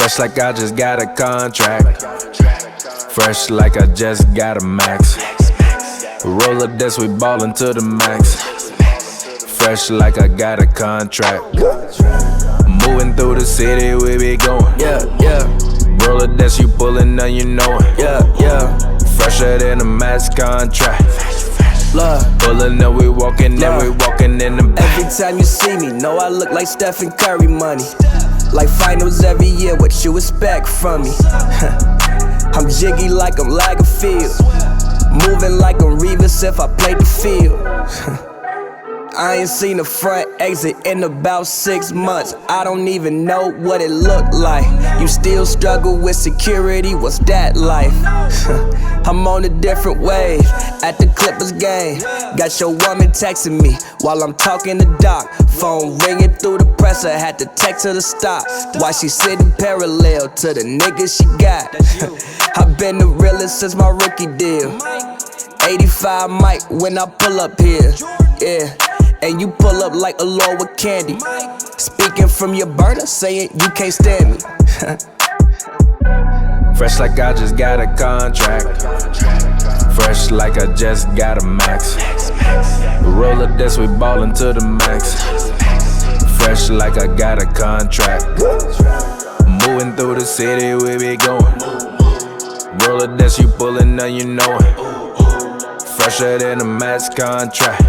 Fresh like I just got a contract. Fresh like I just got a max. Roller this, we ballin' to the max. Fresh like I got a contract. Moving through the city, we be going. Yeah, yeah. Roller this, you pullin' on, you know it. Yeah, yeah. Fresher than a max contract. Pullin' up, we walkin', then we walkin' in the back. Every time you see me, know I look like Stephen Curry money. Like finals every year, what you expect from me? I'm jiggy like I'm Lagerfield, moving like I'm Revis if I play the field. I ain't seen a front exit in about 6 months. I don't even know what it looked like. You still struggle with security, what's that life? I'm on a different wave at the Clippers game. Got your woman texting me while I'm talking to Doc. Phone ringing through the presser, had to text her to stop. While she sitting parallel to the nigga she got. I've been the realest since my rookie deal. 85 mic when I pull up here, yeah. And you pull up like a Lord with candy. Speaking from your burner, saying you can't stand me. Fresh like I just got a contract. Fresh like I just got a max. Roller this, we ballin' to the max. Fresh like I got a contract. Moving through the city, we be going. Roller this, you pullin' on, you know it. Fresher than a max contract.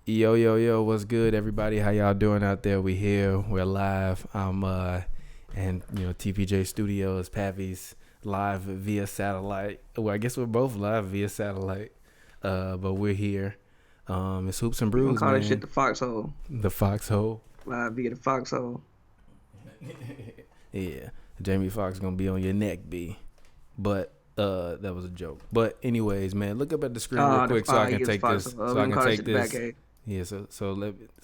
Yo, what's good, everybody? How y'all doing out there? We here, we're live. And TPJ Studios, Pavy's live via satellite. Well, I guess we're both live via satellite, but we're here. It's Hoops and Brews. Call that shit the foxhole. The foxhole. Live via the foxhole. Yeah, Jamie Foxx gonna be on your neck, B. But that was a joke. But anyways, man, look up at the screen real quick so I can take this. So I can take this. Yeah, so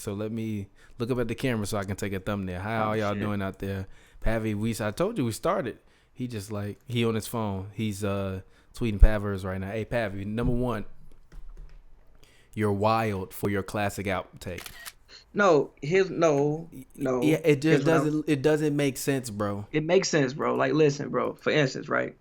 let me look up at the camera so I can take a thumbnail. How y'all doing out there? Pavy, I told you we started. He just he on his phone. He's tweeting Pavers right now. Hey Pavy, number one, you're wild for your classic album take. No. Yeah, it just doesn't make sense, bro. It makes sense, bro. Like, listen, bro. For instance, right?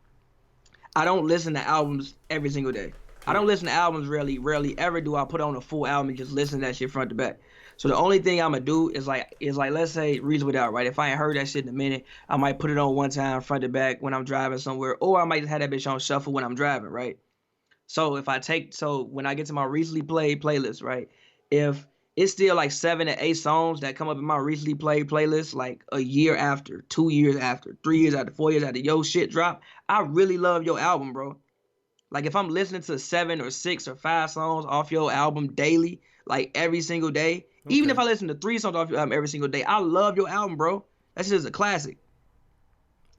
I don't listen to albums every single day. I don't listen to albums rarely ever do I put on a full album and just listen to that shit front to back. So the only thing I'm gonna do is like let's say Reasonable Doubt, right? If I ain't heard that shit in a minute, I might put it on one time front to back when I'm driving somewhere, or I might just have that bitch on shuffle when I'm driving, right? So when I get to my recently played playlist, right? If it's still like 7 to 8 songs that come up in my recently played playlist, like a year after, 2 years after, 3 years after, 4 years after your shit drop, I really love your album, bro. Like, if I'm listening to 7 or 6 or 5 songs off your album daily, like every single day, even if I listen to 3 songs off your album every single day, I love your album, bro. That shit is a classic.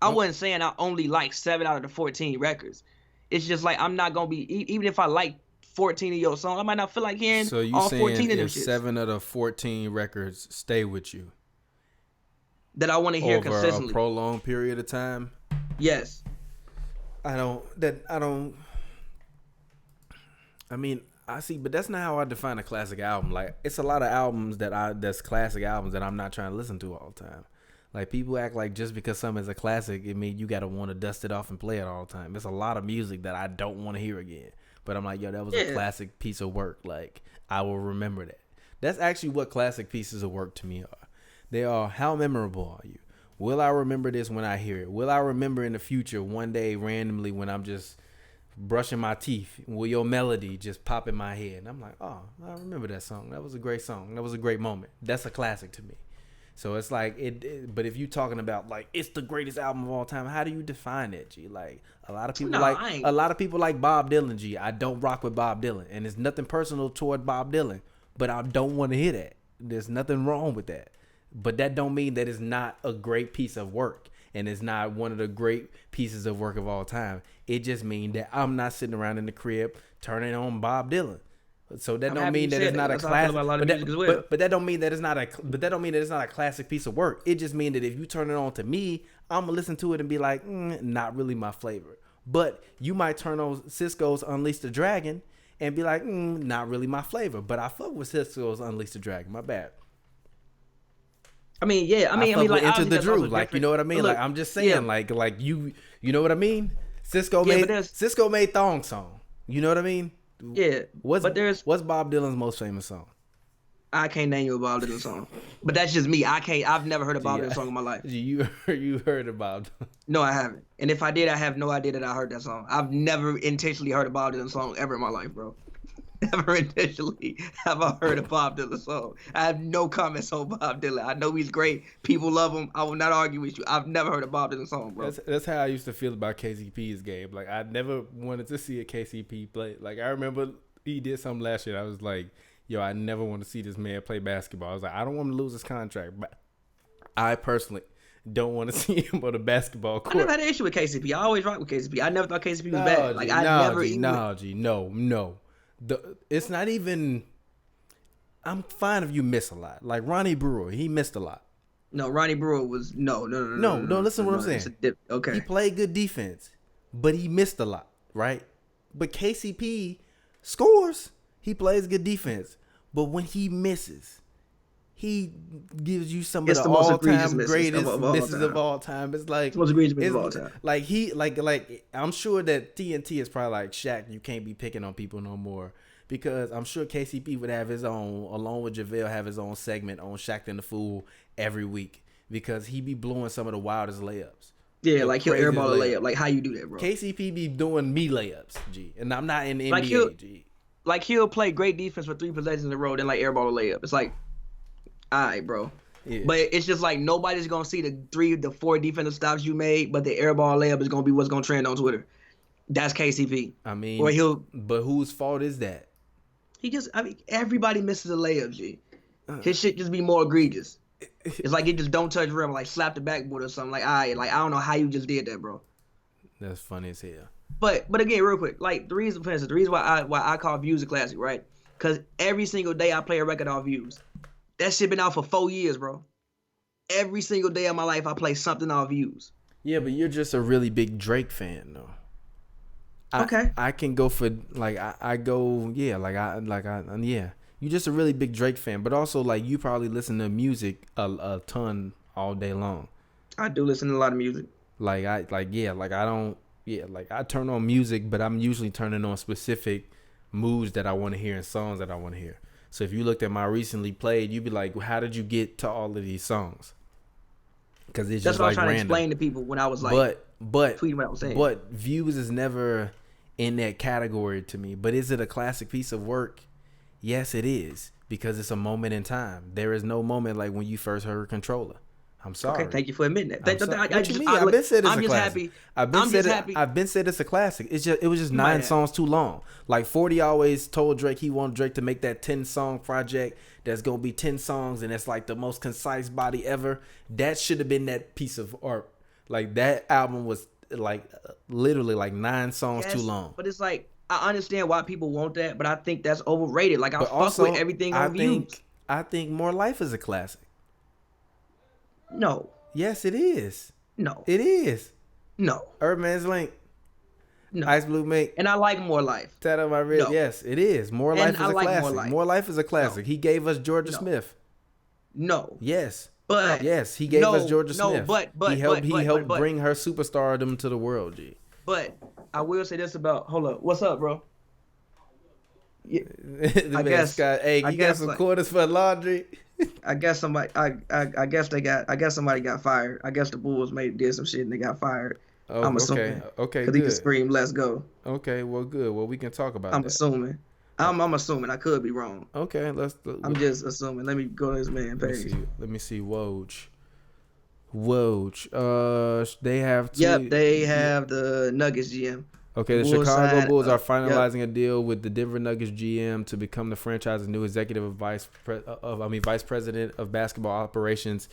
I wasn't saying I only like 7 out of the 14 records. It's just like I'm not gonna be, even if I like 14 of your songs, I might not feel like hearing all 14 of them shit. 7 of the 14 records stay with you that I want to hear consistently over a prolonged period of time? Yes. I mean, I see, but that's not how I define a classic album. Like, it's a lot of albums that's classic albums that I'm not trying to listen to all the time. Like, people act like just because something is a classic, it means you got to want to dust it off and play it all the time. There's a lot of music that I don't want to hear again. But I'm like, yo, that was a classic piece of work. Like, I will remember that. That's actually what classic pieces of work to me are. They are, how memorable are you? Will I remember this when I hear it? Will I remember in the future one day randomly when I'm just brushing my teeth? Will your melody just pop in my head? And I'm like, oh, I remember that song. That was a great song. That was a great moment. That's a classic to me. So it's like but if you talking about like it's the greatest album of all time, how do you define it, G? Like a lot of people like Bob Dylan, G. I don't rock with Bob Dylan, and it's nothing personal toward Bob Dylan, but I don't want to hear that. There's nothing wrong with that. But that don't mean that it's not a great piece of work and it's not one of the great pieces of work of all time. It just means that I'm not sitting around in the crib turning on Bob Dylan. So that don't mean that it's not a classic. But that don't mean that it's not a. But that don't mean that it's not a classic piece of work. It just means that if you turn it on to me, I'm gonna listen to it and be like, not really my flavor. But you might turn on Cisco's Unleash the Dragon and be like, not really my flavor. But I fuck with Cisco's Unleash the Dragon. My bad. I mean, yeah. I fuck with Like Enter obviously the that's Drew. also Like, you different. know what I mean? But Like, look, I'm just yeah, saying, like you know what I mean? Cisco yeah, but made there's Thong Song. You know what I mean? yeah, What's but there's what's Bob Dylan's most famous song? I can't name you a Bob Dylan song. But that's just me. I can't. I've never heard a Bob Gee, Dylan song in my life. you heard about? No, I haven't. And if I did, I have no idea that I heard that song. I've never intentionally heard a Bob Dylan song ever in my life, bro. Never intentionally have I heard a Bob Dylan song. I have no comments on Bob Dylan. I know he's great. People love him. I will not argue with you. I've never heard a Bob Dylan song, bro. That's how I used to feel about KCP's game. Like, I never wanted to see a KCP play. Like, I remember he did something last year. I was like, yo, I never want to see this man play basketball. I was like, I don't want to lose his contract, but I personally don't want to see him on a basketball court. I never had an issue with KCP. I always rock with KCP. I never thought KCP was bad. Like I never even. No. It's not even. I'm fine if you miss a lot. Like Ronnie Brewer, he missed a lot. No, Ronnie Brewer was no. Listen to what I'm saying. Okay. He played good defense, but he missed a lot, right? But KCP scores. He plays good defense, but when he misses, he gives you some of the all-time greatest misses of all time. It's like most egregious misses of all time. Like he like I'm sure that TNT is probably like, Shaq, you can't be picking on people no more, because I'm sure KCP would have his own, along with JaVale, have his own segment on Shaq and the Fool every week, because he be blowing some of the wildest layups. Yeah, like he'll airball a layup. Like how you do that, bro? KCP be doing me layups, G, and I'm not in the like NBA, G. Like he'll play great defense for 3 possessions in a row, then like airball a layup. It's like, all right, bro. Yeah. But it's just like nobody's gonna see the 4 defensive stops you made, but the airball layup is gonna be what's gonna trend on Twitter. That's KCP. I mean, or but whose fault is that? Everybody misses a layup, G. His shit just be more egregious. It's like he just don't touch rim, like slap the backboard or something. Like, all right, like I don't know how you just did that, bro. That's funny as hell. But again, real quick, like the reason why I call Views a classic, right? Because every single day I play a record off Views. That shit been out for 4 years, bro. Every single day of my life I play something off Views. Yeah, but you're just a really big Drake fan, though. Okay. I can go for like I go yeah yeah. You're just a really big Drake fan, but also like you probably listen to music a ton all day long. I do listen to a lot of music. I turn on music, but I'm usually turning on specific moods that I want to hear and songs that I want to hear. So if you looked at my recently played, you'd be like, how did you get to all of these songs? Because it's that's just what like I was trying random. to explain to people when I was like, but tweeting what I was saying. But Views is never in that category to me. But is it a classic piece of work? Yes, it is, because it's a moment in time. There is no moment like when you first heard Controller. I'm sorry. Okay, thank you for admitting that. I've been said it's a classic. I've been said it's a classic. It was just 9 songs too long. Like 40 always told Drake he wanted Drake to make that 10-song project that's gonna be 10 songs and it's like the most concise body ever. That should have been that piece of art. Like that album was like literally like 9 songs too long. But it's like I understand why people want that, but I think that's overrated. Like I fuck with everything on Views. I think More Life is a classic. No. Yes, it is. No. It is. No. Urban's Link. No. Ice Blue Mink. And I like More Life. Tat on my rib. No. Yes, it is. More Life is a classic. More Life is a classic. He gave us Georgia Smith. No. Yes. But yes, he gave us Georgia Smith. But he helped bring her superstardom to the world, G. But I will say this about hold up. What's up, bro? Yeah, I guess. Hey, you got some quarters for laundry. I guess somebody. I guess somebody got fired. I guess the Bulls did some shit and they got fired. Oh, I'm assuming. Okay. Because he could scream, "Let's go." Okay. Well, good. Well, we can talk about. I'm assuming. I'm assuming. I could be wrong. Okay. I'm just assuming. Let me go to this man page. Let me see. Woj. They have. They have the Nuggets GM. Okay, the Chicago Bulls are finalizing a deal with the Denver Nuggets GM to become the franchise's new executive vice president of basketball operations.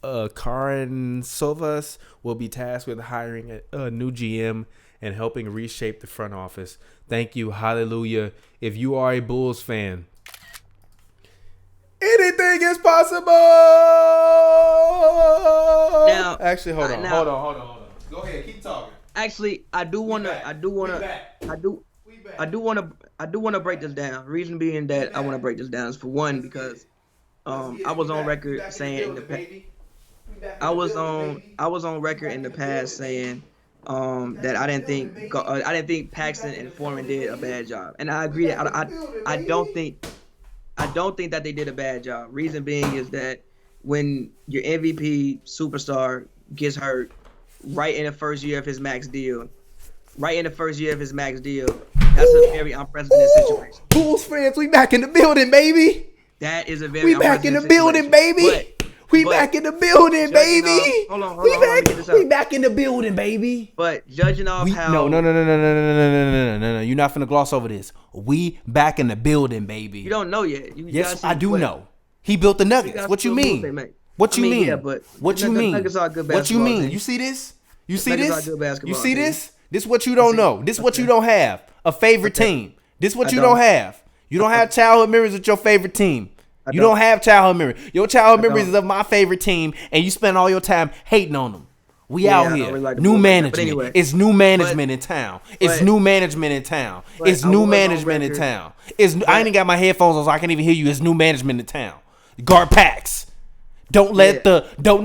Karen Sovas will be tasked with hiring a new GM and helping reshape the front office. Thank you, hallelujah. If you are a Bulls fan, anything is possible. Now, actually, hold on. Go ahead, keep talking. Actually, I do wanna break this down. Reason being that I want to break this down is for one because I was on record saying in the past. I was on record in the past saying that I didn't think Paxton and Foreman did a bad job, and I agree that I don't think that they did a bad job. Reason being is that when your MVP superstar gets hurt right in the first year of his max deal, that's a very unprecedented situation. Bulls fans, we back in the building, baby. That is a very back in the building, baby. We back in the building, baby. Hold on. We back in the building, baby. But judging off how No. You're not finna gloss over this. We back in the building, baby. You don't know yet. Yes, I do know. He built the Nuggets. What you mean? What you mean? Yeah, but what you mean? Nuggets are good basketball. What you mean? Team. You see this? You see this? This what you don't know. This what you don't have. A favorite team. This what you don't have. You don't have childhood memories with your favorite team. You don't have childhood memories. Your childhood memories is of my favorite team, and you spend all your time hating on them. We out here. Really like new management. Anyway, it's new management in town. It's new management in town. It's new management in town. I ain't even got my headphones on, so I can't even hear you. It's new management in town. Guard packs. Don't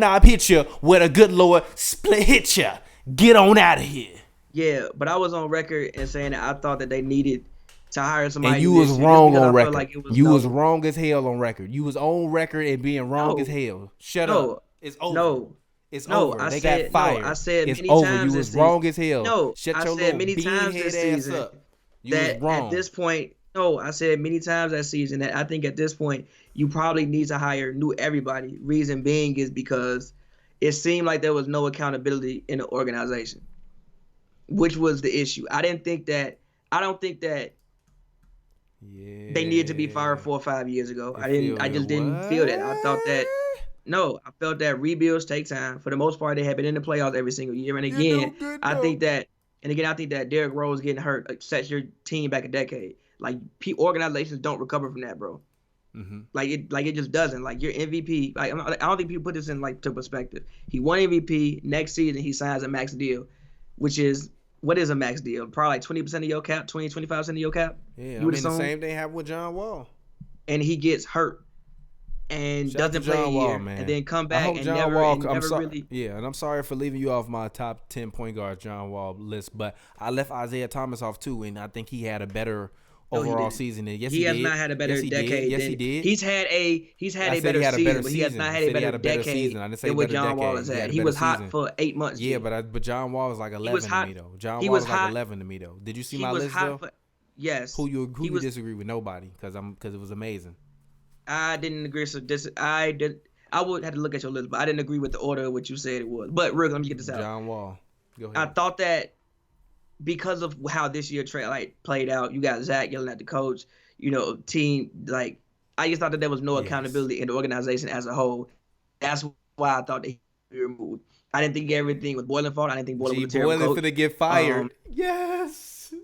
not hit you with a good Lord split hit you. Get on out of here. Yeah, but I was on record and saying that I thought that they needed to hire somebody. And you was wrong on record. You was wrong as hell on record. You was on record and being wrong as hell. Shut up. It's over. It's over. They got fired. I said it's many over. times you was wrong as hell. No, shut I your said many times this season up. You that was wrong. at this point. No, I said many times that season that I think at this point you probably need to hire new everybody. Reason being is because it seemed like there was no accountability in the organization, which was the issue. I don't think that they needed to be fired 4 or 5 years ago. I just didn't feel that. I felt that rebuilds take time. For the most part, they have been in the playoffs every single year. And again, I think that Derrick Rose getting hurt sets your team back a decade. Like organizations don't recover from that, bro. Mm-hmm. Like it just doesn't. Like your MVP. Like I don't think people put this in like to perspective. He won MVP. Next season he signs a max deal, which is what is a max deal? Probably like 20% of your cap, 20-25% of your cap. Yeah, the same thing happened with John Wall. And he gets hurt and doesn't play a year, and then come back and never really. Yeah, and I'm sorry for leaving you off my top 10 point guard John Wall list, but I left Isaiah Thomas off too, and I think he had a better overall season. Yes, he has not had a better decade. Yes, he did. He's had a better season, but he has not had a better decade than what John Wall has had. He was hot for 8 months. Yeah, but John Wall was like 11 to me though. John Wall was like 11 to me though. Did you see my list though? Yes. Who you disagree with? Nobody, because it was amazing. I didn't agree. So I would have to look at your list, but I didn't agree with the order of what you said it was. But real, let me get this out. John Wall. Go ahead. I thought that because of how this year played out, you got Zach yelling at the coach, team. Like, I just thought that there was no accountability in the organization as a whole. That's why I thought that he would be removed. I didn't think everything was Boylen's fault. I didn't think Boylen was a terrible coach. Boylen finna get fired. Yes.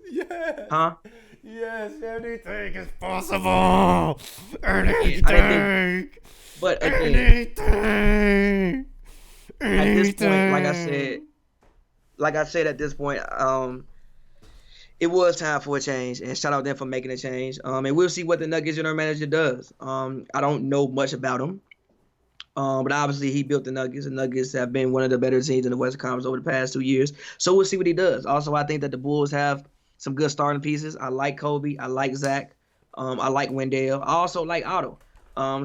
Huh? Yes, anything is possible. Anything. But again, at this point, like I said, at this point, it was time for a change, and shout out them for making a change. And we'll see what the Nuggets general manager does. I don't know much about him, but obviously he built the Nuggets. The Nuggets have been one of the better teams in the Western Conference over the past 2 years. So we'll see what he does. Also, I think that the Bulls have some good starting pieces. I like Kobe. I like Zach. I like Wendell. I also like Otto.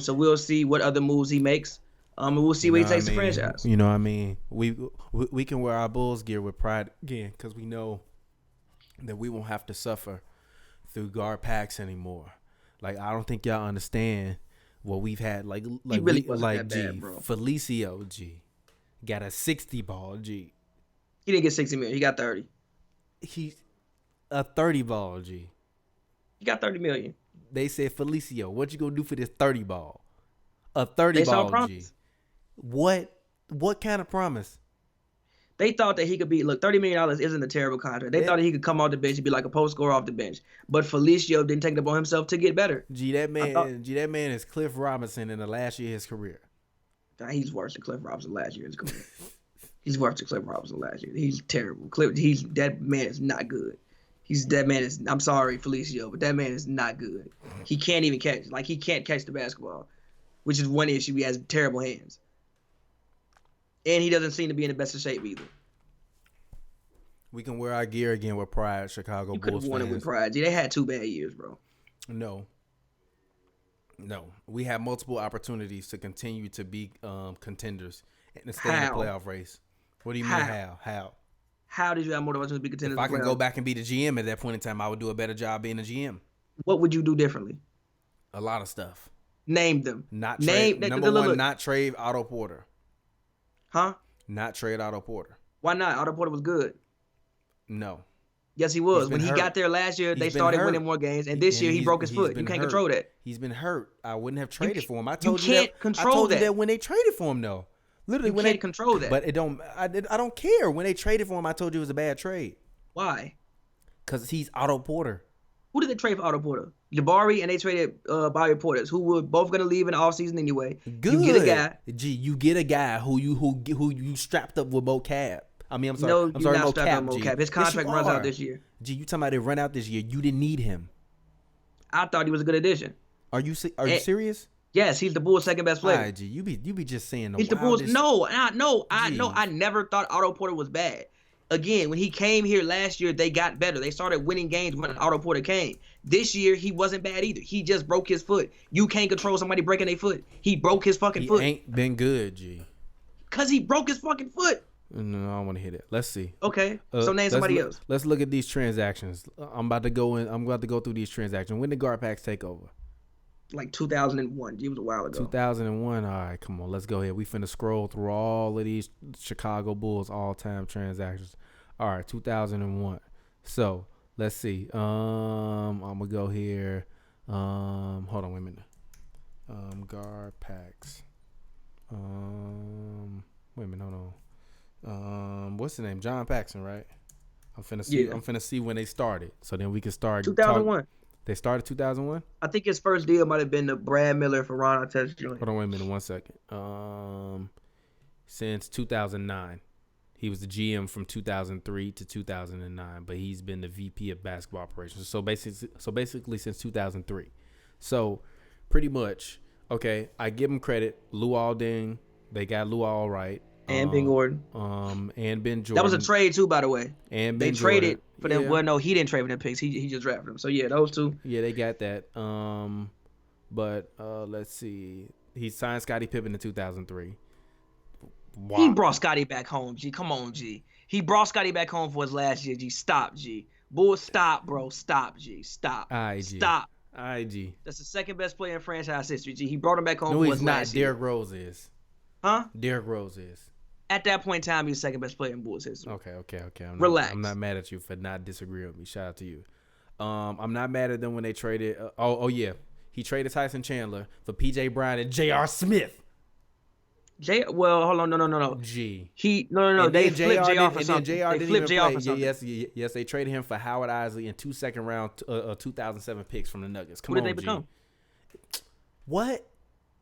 So we'll see what other moves he makes. And we'll see where he takes the franchise. You know what I mean? We can wear our Bulls gear with pride again because we know that we won't have to suffer through guard packs anymore. Like, I don't think y'all understand what we've had. Like he really wasn't that bad, bro. Felicio, got a 60 ball, He didn't get 60 million. He got 30. He's a 30 ball, He got 30 million. They said, Felicio, what you gonna do for this 30 ball? A 30 ball, What kind of promise? They thought that he could be, $30 million isn't a terrible contract. They thought that he could come off the bench and be like a post scorer off the bench. But Felicio didn't take it upon himself to get better. That man is Cliff Robinson in the last year of his career. He's worse than Cliff Robinson last year in his career. He's worse than Cliff Robinson last year. He's terrible. That man is not good. I'm sorry, Felicio, but that man is not good. He can't even catch. He can't catch the basketball. which is one issue. He has terrible hands. And he doesn't seem to be in the best of shape either. We can wear our gear again with pride, Chicago You could Bulls have worn it with fans. pride. G, they had 2 bad years, bro. No. We have multiple opportunities to continue to be contenders and to stay in the playoff race. What do you mean how? How did you have more opportunities to be contenders? If I can go back and be the GM at that point in time, I would do a better job being a GM. What would you do differently? A lot of stuff. Name them. Not trade. Number one, not trade Otto Porter. Huh? Not trade Otto Porter. Why not? Otto Porter was good. No. Yes, he was. When he got there last year, they started winning more games, and this year he broke his foot. You can't control that. He's been hurt. I wouldn't have traded for him. I told you can't control that. I told you that when they traded for him, though. Literally, you can't control that. But it don't. I don't care. When they traded for him, I told you it was a bad trade. Why? Because he's Otto Porter. Who did they trade for Otto Porter? Jabari, and they traded Bobby Portis, who were both going to leave in the offseason anyway. Good. You get a guy. You get a guy who you strapped up with Mo Cap. I mean, I'm sorry. No, I'm sorry, not Mo strapped Cap. up Mo Cap. His contract runs out this year. You talking about it run out this year? You didn't need him. I thought he was a good addition. Are you serious? Yes, he's the Bulls' second best player. Right, you be just saying the he's the Bulls. No, I never thought Otto Porter was bad. Again, when he came here last year, they got better. They started winning games when Otto Porter came. This year, he wasn't bad either. He just broke his foot. You can't control somebody breaking their foot. He broke his fucking foot. He ain't been good, G. Because he broke his fucking foot. No, I don't want to hear that. Let's see. Okay, so name somebody else. Let's look at these transactions. I'm about to go through these transactions. When did guard packs take over? Like 2001. It was a while ago. 2001. All right, come on. Let's go ahead. We finna scroll through all of these Chicago Bulls all-time transactions. All right, 2001. So let's see. I'm gonna go here. Hold on, wait a minute. Guard packs. Wait a minute. Hold on. What's the name? John Paxson, right? I'm finna see when they started, so then we can start. 2001. They started 2001. I think his first deal might have been the Brad Miller for Ron Artest Jr. Hold on, wait a minute, 1 second. Since 2009, he was the GM from 2003 to 2009, but he's been the VP of basketball operations. So basically since 2003. So pretty much, okay, I give him credit. Luol Deng, they got Luol right. And Ben Gordon. And Ben Jordan. That was a trade too, by the way. And they Ben traded for them. Yeah. Well, no, he didn't trade for them picks. He just drafted them. So yeah, those two. Yeah, they got that. But let's see. He signed Scottie Pippen in 2003. Wow. He brought Scottie back home, G. Come on, G. He brought Scottie back home for his last year, G. Stop, G. Bulls, stop, bro. Stop, G. Stop. Stop. IG. That's the second best player in franchise history, G. He brought him back home for his last year. Derrick Rose is. Huh? Derrick Rose is. At that point in time, he was the second best player in Bulls history. Okay. Relax. I'm not mad at you for not disagreeing with me. Shout out to you. I'm not mad at them when they traded. Yeah. He traded Tyson Chandler for PJ Brown and J.R. Smith. Well, hold on, no. G. No. They flipped JR for something. They flipped JR for something. Yes, they traded him for Howard Isley and 2 second-round 2007 picks from the Nuggets. Come on, Who did they become? What?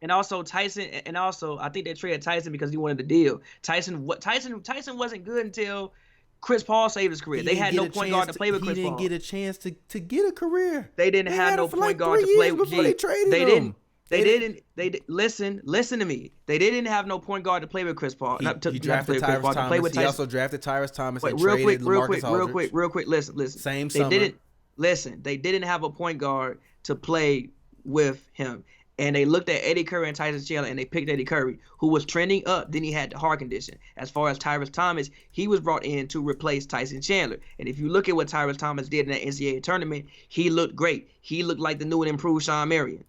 And also Tyson, I think they traded Tyson because he wanted the deal. Tyson wasn't good until Chris Paul saved his career. They had no point guard to play with Chris Paul. He didn't get a chance to get a career. They didn't have no point guard to play with. They traded him. They didn't. Listen to me. They didn't have no point guard to play with Chris Paul. He drafted Tyrese Thomas. He also drafted Tyrese Thomas and traded LaMarcus Aldridge. Real quick. Listen. Same summer. They didn't have a point guard to play with him. And they looked at Eddie Curry and Tyson Chandler, and they picked Eddie Curry, who was trending up. Then he had the heart condition. As far as Tyrese Thomas, he was brought in to replace Tyson Chandler. And if you look at what Tyrese Thomas did in that NCAA tournament, he looked great. He looked like the new and improved Sean Marion.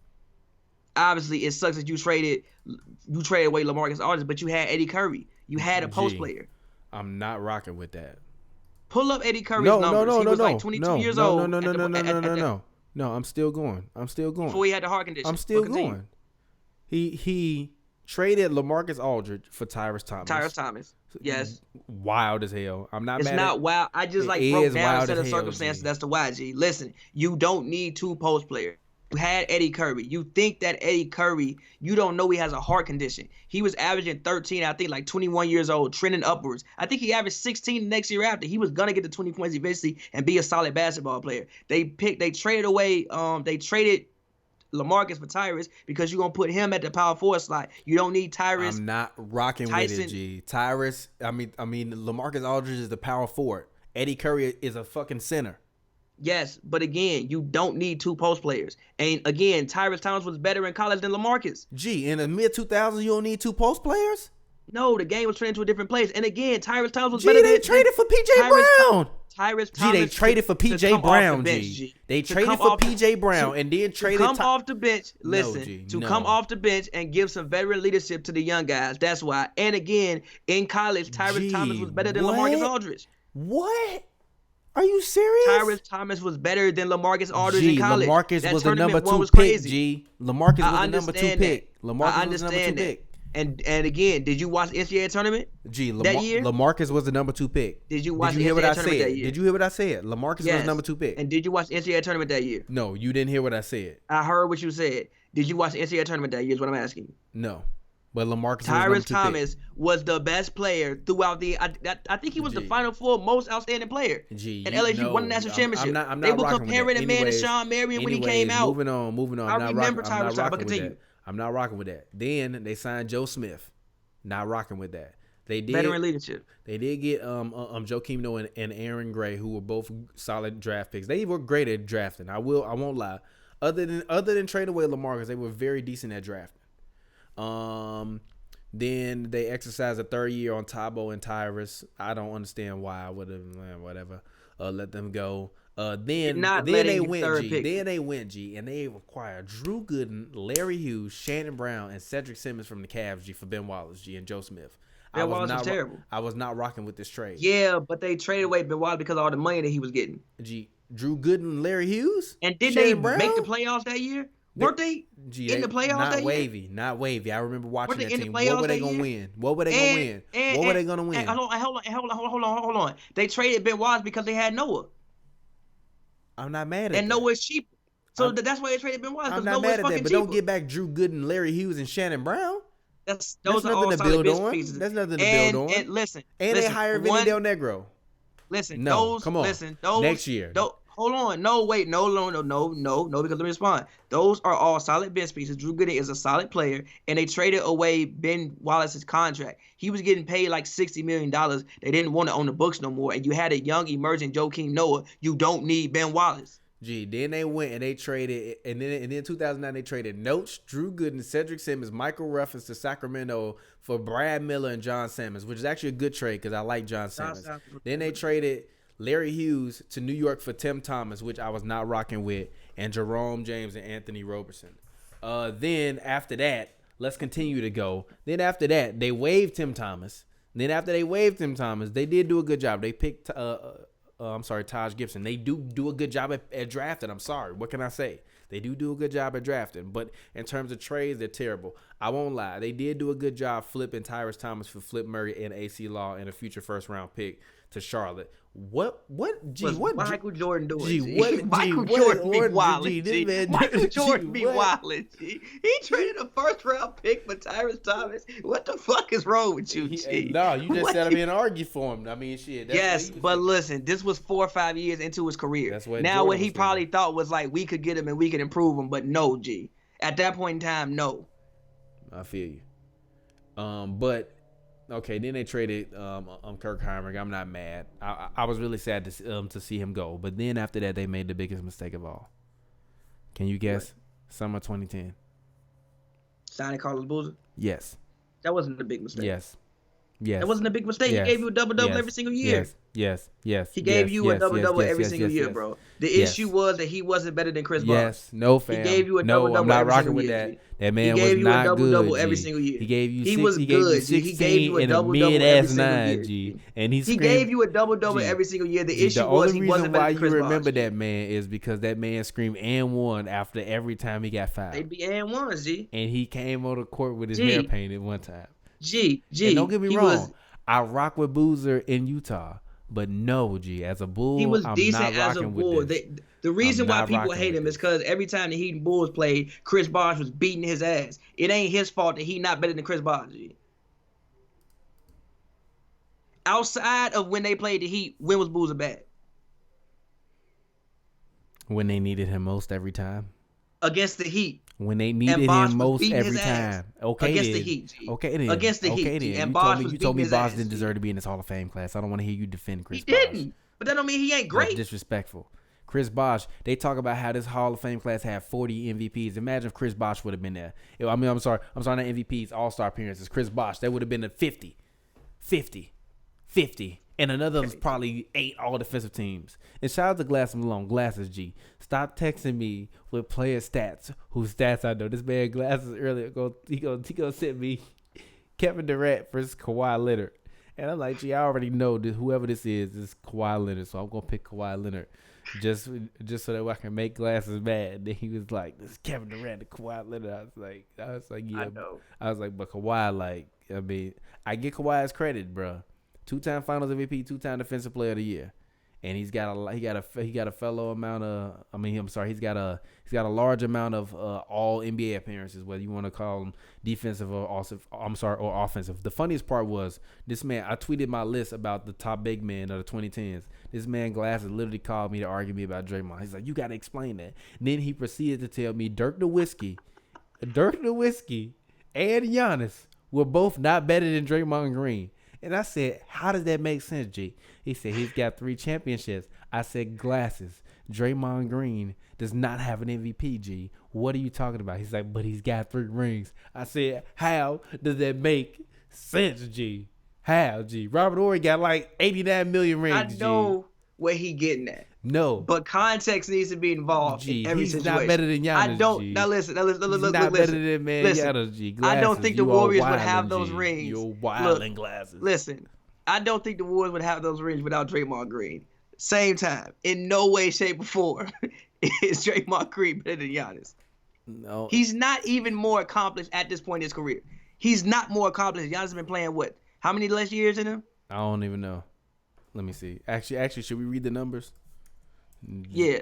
Obviously, it sucks that you traded away LaMarcus Aldridge, but you had Eddie Curry. You had a post player. I'm not rocking with that. Pull up Eddie Curry's numbers. He was like 22 years old. No, I'm still going. Before he had the heart condition. I'm still going. He traded LaMarcus Aldridge for Tyrese Thomas. Yes. Wild as hell. I'm not mad. It's not wild. I just broke down a set of circumstances. That's the why, G. Listen, you don't need two post players. You had Eddie Curry. You think that Eddie Curry, you don't know he has a heart condition. He was averaging 13, I think, like 21 years old, trending upwards. I think he averaged 16 the next year after. He was going to get the 20 points eventually and be a solid basketball player. They traded LaMarcus for Tyrese because you're gonna put him at the power forward slot. You don't need Tyrese. I'm not rocking with it, G. Tyrese, I mean, LaMarcus Aldridge is the power forward. Eddie Curry is a fucking center. Yes, but again, you don't need two post players. And again, Tyrese Thomas was better in college than LaMarcus. Gee, in the mid-2000s, you don't need two post players? No, the game was trending to a different place. And again, Tyrese Thomas was G, better they traded for P.J. Brown. Tyrese Thomas. G, they traded for P.J. Brown, G. They traded for P.J. Brown and then traded... To come off the bench, come off the bench and give some veteran leadership to the young guys. That's why. And again, in college, Tyrese Thomas was better than LaMarcus Aldridge. What? Are you serious? Tyrese Thomas was better than LaMarcus Aldridge in college. LaMarcus was the number 2 pick, G. LaMarcus was the number 2 pick. LaMarcus was the number 2 pick. And again, did you watch the NCAA tournament that year? LaMarcus was the number 2 pick. Did you watch the NCAA tournament that year? Did you hear what I said? LaMarcus was the number 2 pick. And did you watch the NCAA tournament that year? No, you didn't hear what I said. I heard what you said. Did you watch the NCAA tournament that year is what I'm asking you. No. But LaMarcus Tyrese Thomas was the best player throughout the. I think he was the Final Four most outstanding player. And LSU won the national championship. I'm not they were comparing the man to Sean Marion when he came out. Moving on. I remember Tyrese Thomas. Continue. I'm not rocking with that. Then they signed Joe Smith. Not rocking with that. They did veteran leadership. They did get Joakim Noah and Aaron Gray, who were both solid draft picks. They were great at drafting. I won't lie. Other than trading away LaMarcus, they were very decent at drafting. Then they exercised a 3rd year on Tabo and Tyrese. I don't understand why. I would have whatever. Let them go. Then they went G, and they acquired Drew Gooden, Larry Hughes, Shannon Brown, and Cedric Simmons from the Cavs G for Ben Wallace G and Joe Smith. Ben Wallace was terrible. I was not rocking with this trade. Yeah, but they traded away Ben Wallace because of all the money that he was getting. G, Drew Gooden, Larry Hughes, and did they make the playoffs that year? Weren't they in the playoffs that year? Not wavy. I remember watching that team. What were they gonna win? What were they gonna win? What were they gonna win? Hold on. They traded Ben Wallace because they had Noah. I'm not mad at that. And Noah is cheap. So that's why they traded Ben Wallace. I'm not mad at that, but don't get back Drew Gooden, Larry Hughes, and Shannon Brown. Those are all solid business pieces. That's nothing to build on. And listen. They hired Vinny Del Negro. Listen, come on. Next year. Hold on. No, wait. No, because let me respond. Those are all solid bench pieces. Drew Gooden is a solid player, and they traded away Ben Wallace's contract. He was getting paid like $60 million. They didn't want to own the books no more, and you had a young, emerging Joakim Noah. You don't need Ben Wallace. Gee, then they went and they traded, and then in 2009 they traded Noach, Drew Gooden, Cedric Simmons, Michael Ruffins to Sacramento for Brad Miller and John Simmons, which is actually a good trade because I like John Simmons. Then they traded Larry Hughes to New York for Tim Thomas, which I was not rocking with, and Jerome James and Anthony Roberson. Then after that, let's continue to go. Then after that, they waived Tim Thomas. Then after they waived Tim Thomas, they did do a good job. They picked, Taj Gibson. They do a good job at drafting. I'm sorry. What can I say? They do a good job at drafting. But in terms of trades, they're terrible. I won't lie. They did do a good job flipping Tyrese Thomas for Flip Murray and AC Law and a future first-round pick to Charlotte. What Michael Jordan doing? Michael Jordan be wildin'. Michael Jordan be wildin'. He traded a first-round pick for Tyrese Thomas. What the fuck is wrong with you, G? No, you just said I'm here to argue for him. I mean, shit. Yes, but listen, this was 4 or 5 years into his career. That's what now Jordan what he probably thought was like we could get him and we could improve him, but no, G. At that point in time, no. I feel you. But. Okay, then they traded Kirk Heinrich. I'm not mad. I was really sad to see him go. But then after that, they made the biggest mistake of all. Can you guess? What? Summer 2010. Signing Carlos Boozer? Yes. That wasn't a big mistake. Yes. That wasn't a big mistake. He gave you a double-double every single year. Yes. He gave you a double-double every single year, bro. The issue was that he wasn't better than Chris Bosh. Yes. No, fam. He gave you a double-double I'm not every rocking single with year. that. That man was not good. He gave you a double-double every single year. He gave you 16 and a mid-ass 9, G. And he gave you a double-double every single year. The issue was he wasn't better than Chris Bosh. The only reason why you remember that man is because that man screamed and won after every time he got fouled. They be and ones, G. And he came on the court with his hair painted one time. G. And don't get me wrong. I rock with Boozer in Utah, but no, G. As a Bull, he was I'm decent not as a Bull. The reason why people hate him is because every time the Heat and Bulls played, Chris Bosh was beating his ass. It ain't his fault that he not better than Chris Bosh, G. Outside of when they played the Heat, when was Boozer bad? When they needed him most every time. Against the Heat. When they and needed Bosh him was most beating every his ass time. Okay against the then. Heat, G. Okay then. Against the Okay Heat, G. then. And You Bosh was told beating me his Bosh ass, didn't G. deserve to be in this Hall of Fame class. I don't want to hear you defend He Chris Bosh. didn't. But that don't mean he ain't That's great. disrespectful. Chris Bosh, they talk about how this Hall of Fame class had 40 MVPs. Imagine if Chris Bosh would have been there. I'm sorry, not MVPs, All-Star appearances. Chris Bosh, that would have been a 50. And another probably 8 all-defensive teams. And shout out to Glasses Malone. Glasses G. Stop texting me with player stats, whose stats I know. This man Glasses earlier, he go send me Kevin Durant versus Kawhi Leonard. And I'm like, gee, I already know that whoever this is Kawhi Leonard, so I'm gonna pick Kawhi Leonard just so that I can make Glasses mad. And then he was like, "This is Kevin Durant and Kawhi Leonard." I was like, yeah. I know. I was like, but Kawhi, like, I mean, I get Kawhi's credit, bro. 2-time Finals MVP, 2-time Defensive Player of the Year, and he's got a fellow amount of. He's got a large amount of all NBA appearances, whether you want to call them defensive or offensive. The funniest part was this man. I tweeted my list about the top big men of the 2010s. This man Glasses literally called me to argue me about Draymond. He's like, "You got to explain that." And then he proceeded to tell me Dirk Nowitzki, and Giannis were both not better than Draymond Green. And I said, how does that make sense, G? He said, he's got 3 championships. I said, Glasses, Draymond Green does not have an MVP, G. What are you talking about? He's like, but he's got 3 rings. I said, how does that make sense, G? How, G? Robert Horry got like 89 million rings, I know where he getting at. No. But context needs to be involved in every situation. He's not better than Giannis, I don't. G. Now listen. He's not better than Giannis, G. Glasses, I don't think the Warriors would have those G. rings. You're wilding, Glasses. Listen, I don't think the Warriors would have those rings without Draymond Green. Same time. In no way, shape, or form is Draymond Green better than Giannis. No. He's not even more accomplished at this point in his career. He's not more accomplished. Giannis has been playing what? How many less years in him? I don't even know. Let me see. Actually, should we read the numbers? Yeah.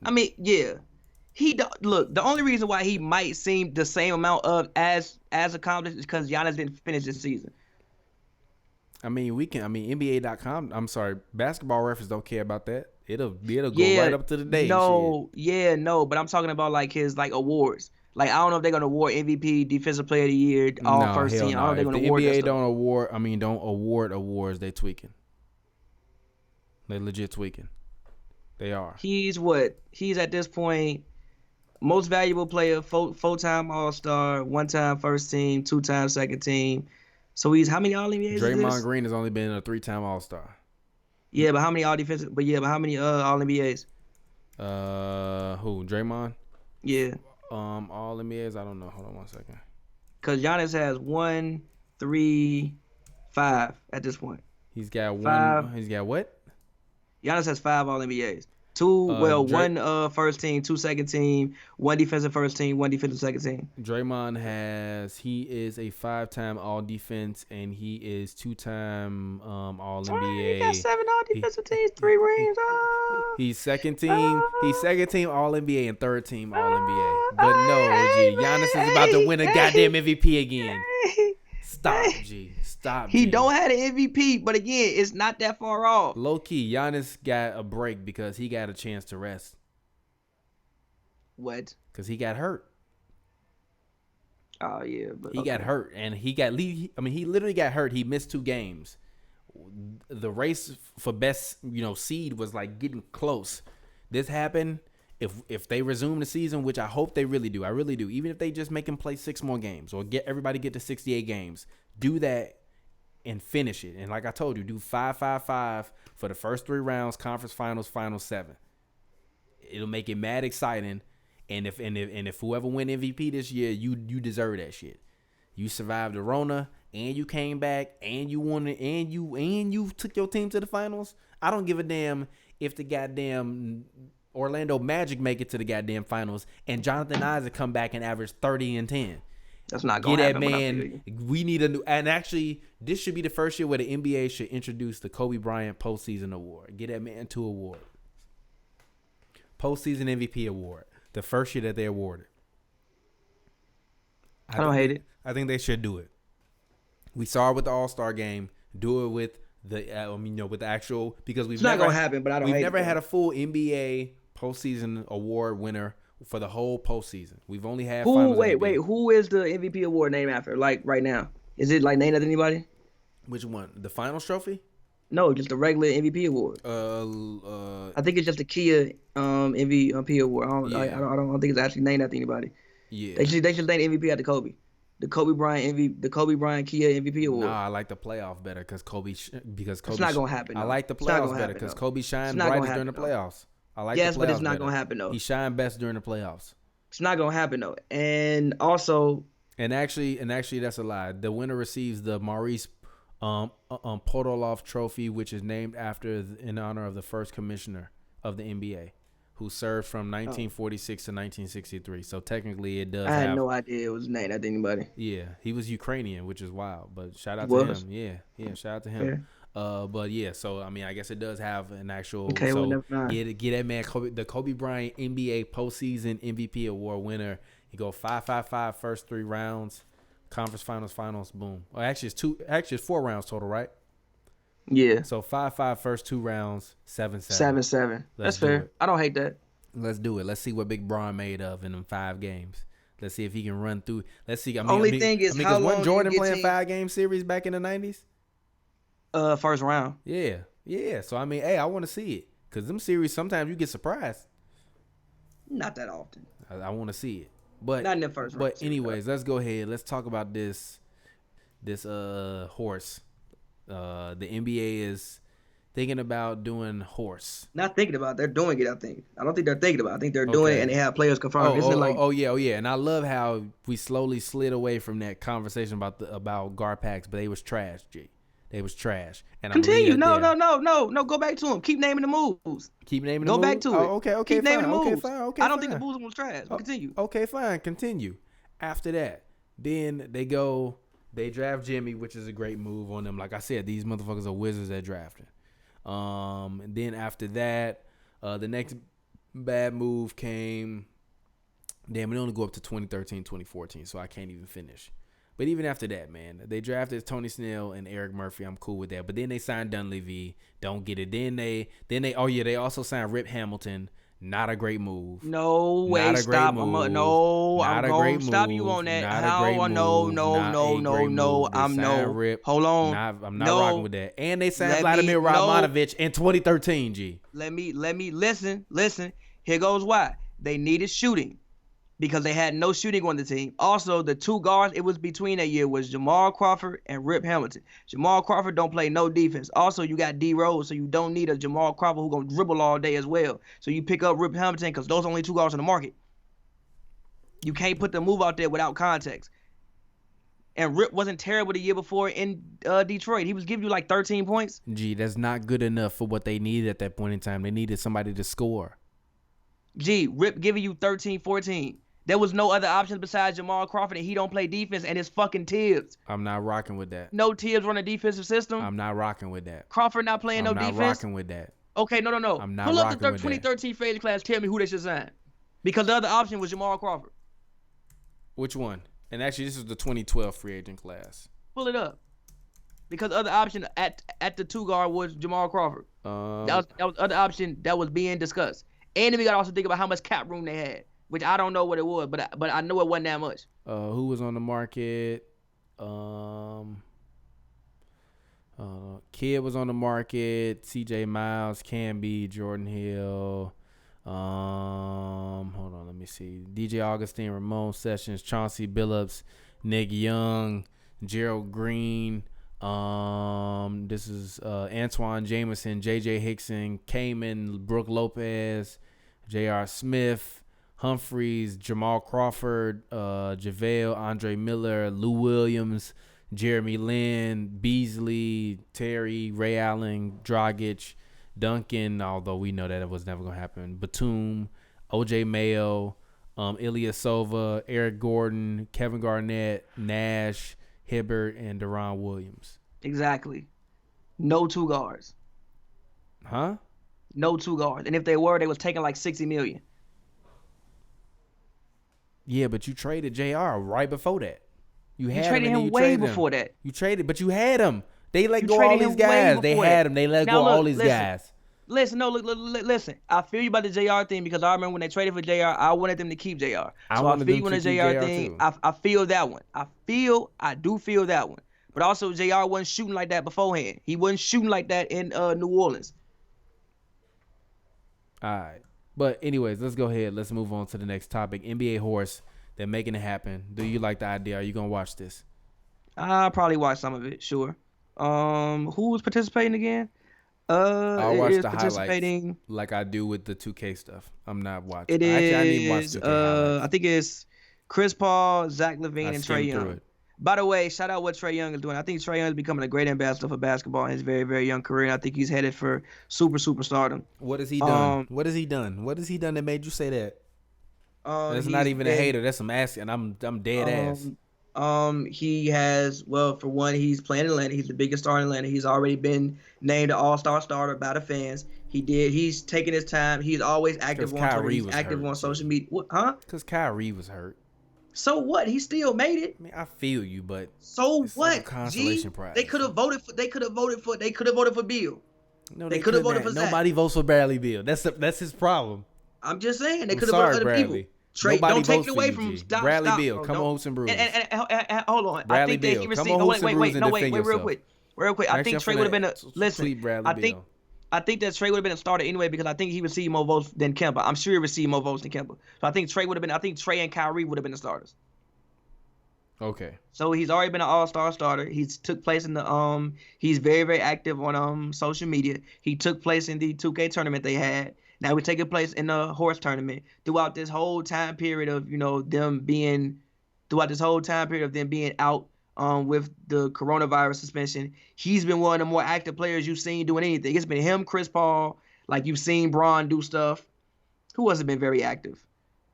I mean, yeah. Look, the only reason why he might seem the same amount of as accomplished is because Giannis didn't finish this season. I mean, NBA.com. I'm sorry, Basketball Reference don't care about that. It'll go right up to the day. No, but I'm talking about like his awards. Like, I don't know if they're gonna award MVP, Defensive Player of the Year, All First Team. No. I don't know if they're gonna award the that NBA stuff. don't award awards. They tweaking. They legit tweaking. They are. He's at this point most valuable player, 4-time All-Star, 1-time first team, 2-time second team. So he's how many All-NBAs? Draymond Green has only been a 3-time All-Star. Yeah, but how many All-Defensive? But yeah, but how many All-NBAs? Who? Draymond? Yeah. All-NBAs? I don't know. Hold on 1 second. Because Giannis has 1, 3, 5 at this point. He's got 5. one. He's got what? Giannis has 5 All-NBAs. 1 first team, 2 second team, 1 defensive first team, 1 defensive second team. Draymond he is a 5-time All Defense, and he is 2-time All NBA. He got 7 All Defensive teams, 3 rings. He's second team. He's second team All NBA and 3rd team All NBA. But no, G, Giannis is about to win a goddamn MVP again. Stop, G. Stop. He don't have an MVP, but again, it's not that far off. Low key, Giannis got a break because he got a chance to rest. What? Because he got hurt. Oh yeah, but he got hurt, and he literally got hurt. He missed 2 games. The race for best, seed was like getting close. This happened. If they resume the season, which I hope they really do, even if they just make him play 6 more games or get everybody get to 68 games, do that and finish it. And like I told you, do 5-5-5 for the first 3 rounds, conference finals, final 7. It'll make it mad exciting. And if whoever win MVP this year, you deserve that shit. You survived the Rona, and you came back, and you won it, and you took your team to the finals. I don't give a damn if the goddamn Orlando Magic make it to the goddamn finals and Jonathan Isaac come back and average 30 and 10. That's not going to happen. Get that man. We need a new. And actually, this should be the first year where the NBA should introduce the Kobe Bryant postseason award. Get that man 2 awards. Postseason MVP award. The first year that they awarded. I don't hate it. I think they should do it. We saw it with the All-Star game. Do it with with the actual, because it's not gonna happen. But I don't. We've never had a full NBA postseason award winner for the whole postseason. We've only had Who? finals Wait. MVP. Who is the MVP award named after? Like right now, is it like named after anybody? Which one? The finals trophy? No, just the regular MVP award. I think it's just the Kia MVP award. I don't think it's actually named after anybody. Yeah. They should name MVP after Kobe. The Kobe Bryant Kia MVP award. Nah, I like the playoff better because Kobe. It's not gonna happen. I like the playoffs better because Kobe shined brightest during the playoffs. I like yes, the playoffs but it's not better. gonna happen though. He shined best during the playoffs. It's not gonna happen though. And also, and actually, that's a lie. The winner receives the Maurice Podoloff Trophy, which is named in honor of the first commissioner of the NBA, who served from 1946 to 1963. So technically, it does. I had no idea it was named after anybody. Yeah, he was Ukrainian, which is wild. But shout out to him. Yeah, shout out to him. Yeah. But yeah, so I mean, I guess it does have an actual. Okay, so get that man the Kobe Bryant NBA postseason MVP award winner. He go 5-5-5 first 3 rounds, conference finals, boom. Well, actually it's 4 rounds total, right? Yeah. So 5-5 first 2 rounds, 7-7. 7-7. That's fair. I don't hate that. Let's do it. Let's see what Big Bron made of in them 5 games. Let's see if he can run through. Let's see. Only thing is how long wasn't Jordan you get playing 5-game series back in the 90s? First round. Yeah. So I mean, hey, I want to see it because them series sometimes you get surprised. Not that often. I want to see it, but not in the first round. But anyways, let's go ahead. Let's talk about this horse. The NBA is thinking about doing horse. Not thinking about. They're doing it. I think. I don't think they're thinking about. I think they're doing it, and they have players confirmed. Oh yeah. And I love how we slowly slid away from that conversation about Garpax, but they was trash, G. They was trash. And continue. No. Go back to them. Keep naming the moves. Keep naming the moves. Go back to it. Okay. Keep naming the moves. Okay, I don't think the moves was trash. But continue. Okay, fine. Continue. After that, then they draft Jimmy, which is a great move on them. Like I said, these motherfuckers are wizards at drafting. And then after that, the next bad move came. Damn, it only go up to 2013, 2014, so I can't even finish. But even after that, man, they drafted Tony Snell and Eric Murphy. I'm cool with that. But then they signed Dunleavy. Don't get it. Then they also signed Rip Hamilton. Not a great move. No way. Stop. I'm going to stop you on that. No. Hold on. I'm not rocking with that. And they signed Vladimir Radmanovic in 2013, G. Let me listen. Here goes why. They needed shooting because they had no shooting on the team. Also, the 2 guards it was between that year was Jamal Crawford and Rip Hamilton. Jamal Crawford don't play no defense. Also, you got D Rose, so you don't need a Jamal Crawford who gonna dribble all day as well. So you pick up Rip Hamilton because those are only 2 guards in the market. You can't put the move out there without context. And Rip wasn't terrible the year before in Detroit. He was giving you like 13 points. Gee, that's not good enough for what they needed at that point in time. They needed somebody to score. Gee, Rip giving you 13, 14. There was no other options besides Jamal Crawford, and he don't play defense, and it's fucking Tibbs. I'm not rocking with that. No Tibbs run a defensive system. I'm not rocking with that. Crawford not playing no defense. I'm not rocking with that. Okay, no. I'm not Pull up rocking the with 2013 phase class. Tell me who they should sign. Because the other option was Jamal Crawford. Which one? And actually, this is the 2012 free agent class. Pull it up. Because the other option at the 2 guard was Jamal Crawford. That was the other option that was being discussed. And then we got to also think about how much cap room they had. Which I don't know what it was, but I know it wasn't that much. Who was on the market? Kid was on the market. CJ Miles, Camby, Jordan Hill. Hold on, let me see. DJ Augustine, Ramon Sessions, Chauncey Billups, Nick Young, Gerald Green. This is Antoine Jameson, JJ Hickson, Kamen, Brooke Lopez, J.R. Smith, Humphreys, Jamal Crawford, JaVale, Andre Miller, Lou Williams, Jeremy Lin, Beasley, Terry, Ray Allen, Dragic, Duncan, although we know that it was never going to happen, Batum, OJ Mayo, Ilyasova, Eric Gordon, Kevin Garnett, Nash, Hibbert, and Deron Williams. Exactly. No 2 guards. Huh? No 2 guards. And if they were, they was taking like $60 million. Yeah, but you traded JR right before that. You traded him way before that. You traded, but you had him. They let go all these guys. They had him. They let go all these guys. Listen, no, listen. I feel you about the JR thing because I remember when they traded for JR, I wanted them to keep JR. I So I wanted feel them you on to the keep JR JR thing. too. I feel that one. I do feel that one. But also JR wasn't shooting like that beforehand. He wasn't shooting like that in New Orleans. All right. But anyways, let's go ahead. Let's move on to the next topic. NBA horse. They're making it happen. Do you like the idea? Are you gonna watch this? I'll probably watch some of it, sure. Who's participating again? I'll It watch is the highlights participating. like I do with the 2K stuff. I'm not watching. It Actually, I didn't even watch is 2K I highlights. think it's Chris Paul, Zach I LaVine, and Trey skimmed through Young. it. By the way, shout out what Trey Young is doing. I think Trey Young is becoming a great ambassador for basketball in his very, very young career. And I think he's headed for superstardom. What has he done? Um, What has he done? What has he done that made you say that? That's not he's even a been hater. That's some ass, and I'm dead ass. he has, well, for one, he's playing in Atlanta. He's the biggest star in Atlanta. He's already been named an all-star starter by the fans. He's taking his time. He's always active Because on Twitter. Kyrie He's was active hurt on social too. media. What, huh? Because Kyrie was hurt. So what? He still made it. I mean, I feel you, but So it's what? like a consolation prize. They could have voted for. They could have voted for. They could have voted for Bill. No, They could have voted couldn't. for Zach. Nobody votes for Bradley Beal. That's his problem. I'm just saying they I'm could have voted sorry, for other Bradley. people. Trey, Nobody don't take votes it for away you, from G. stop. Bradley Stop, Beal, bro, come don't. on, Hoops and Brews. And hold on. Bradley I think that Beal, he come received. on, Oh, Hoops and Brews and defend wait, real yourself. quick, real quick. I Actually, think I'm Trey would have been a listen. tweet Bradley I think Beal. I think that Trey would have been a starter anyway because I think he received more votes than Kemba. I'm sure he received more votes than Kemba. So I think Trey would have been. I think Trey and Kyrie would have been the starters. Okay. So he's already been an all-star starter. He's took place in the he's very, very active on social media. He took place in the 2K tournament they had. Now we're taking place in the horse tournament. Throughout this whole time period of them being out with the coronavirus suspension, he's been one of the more active players you've seen doing anything. It's been him, Chris Paul, like you've seen Bron do stuff. Who hasn't been very active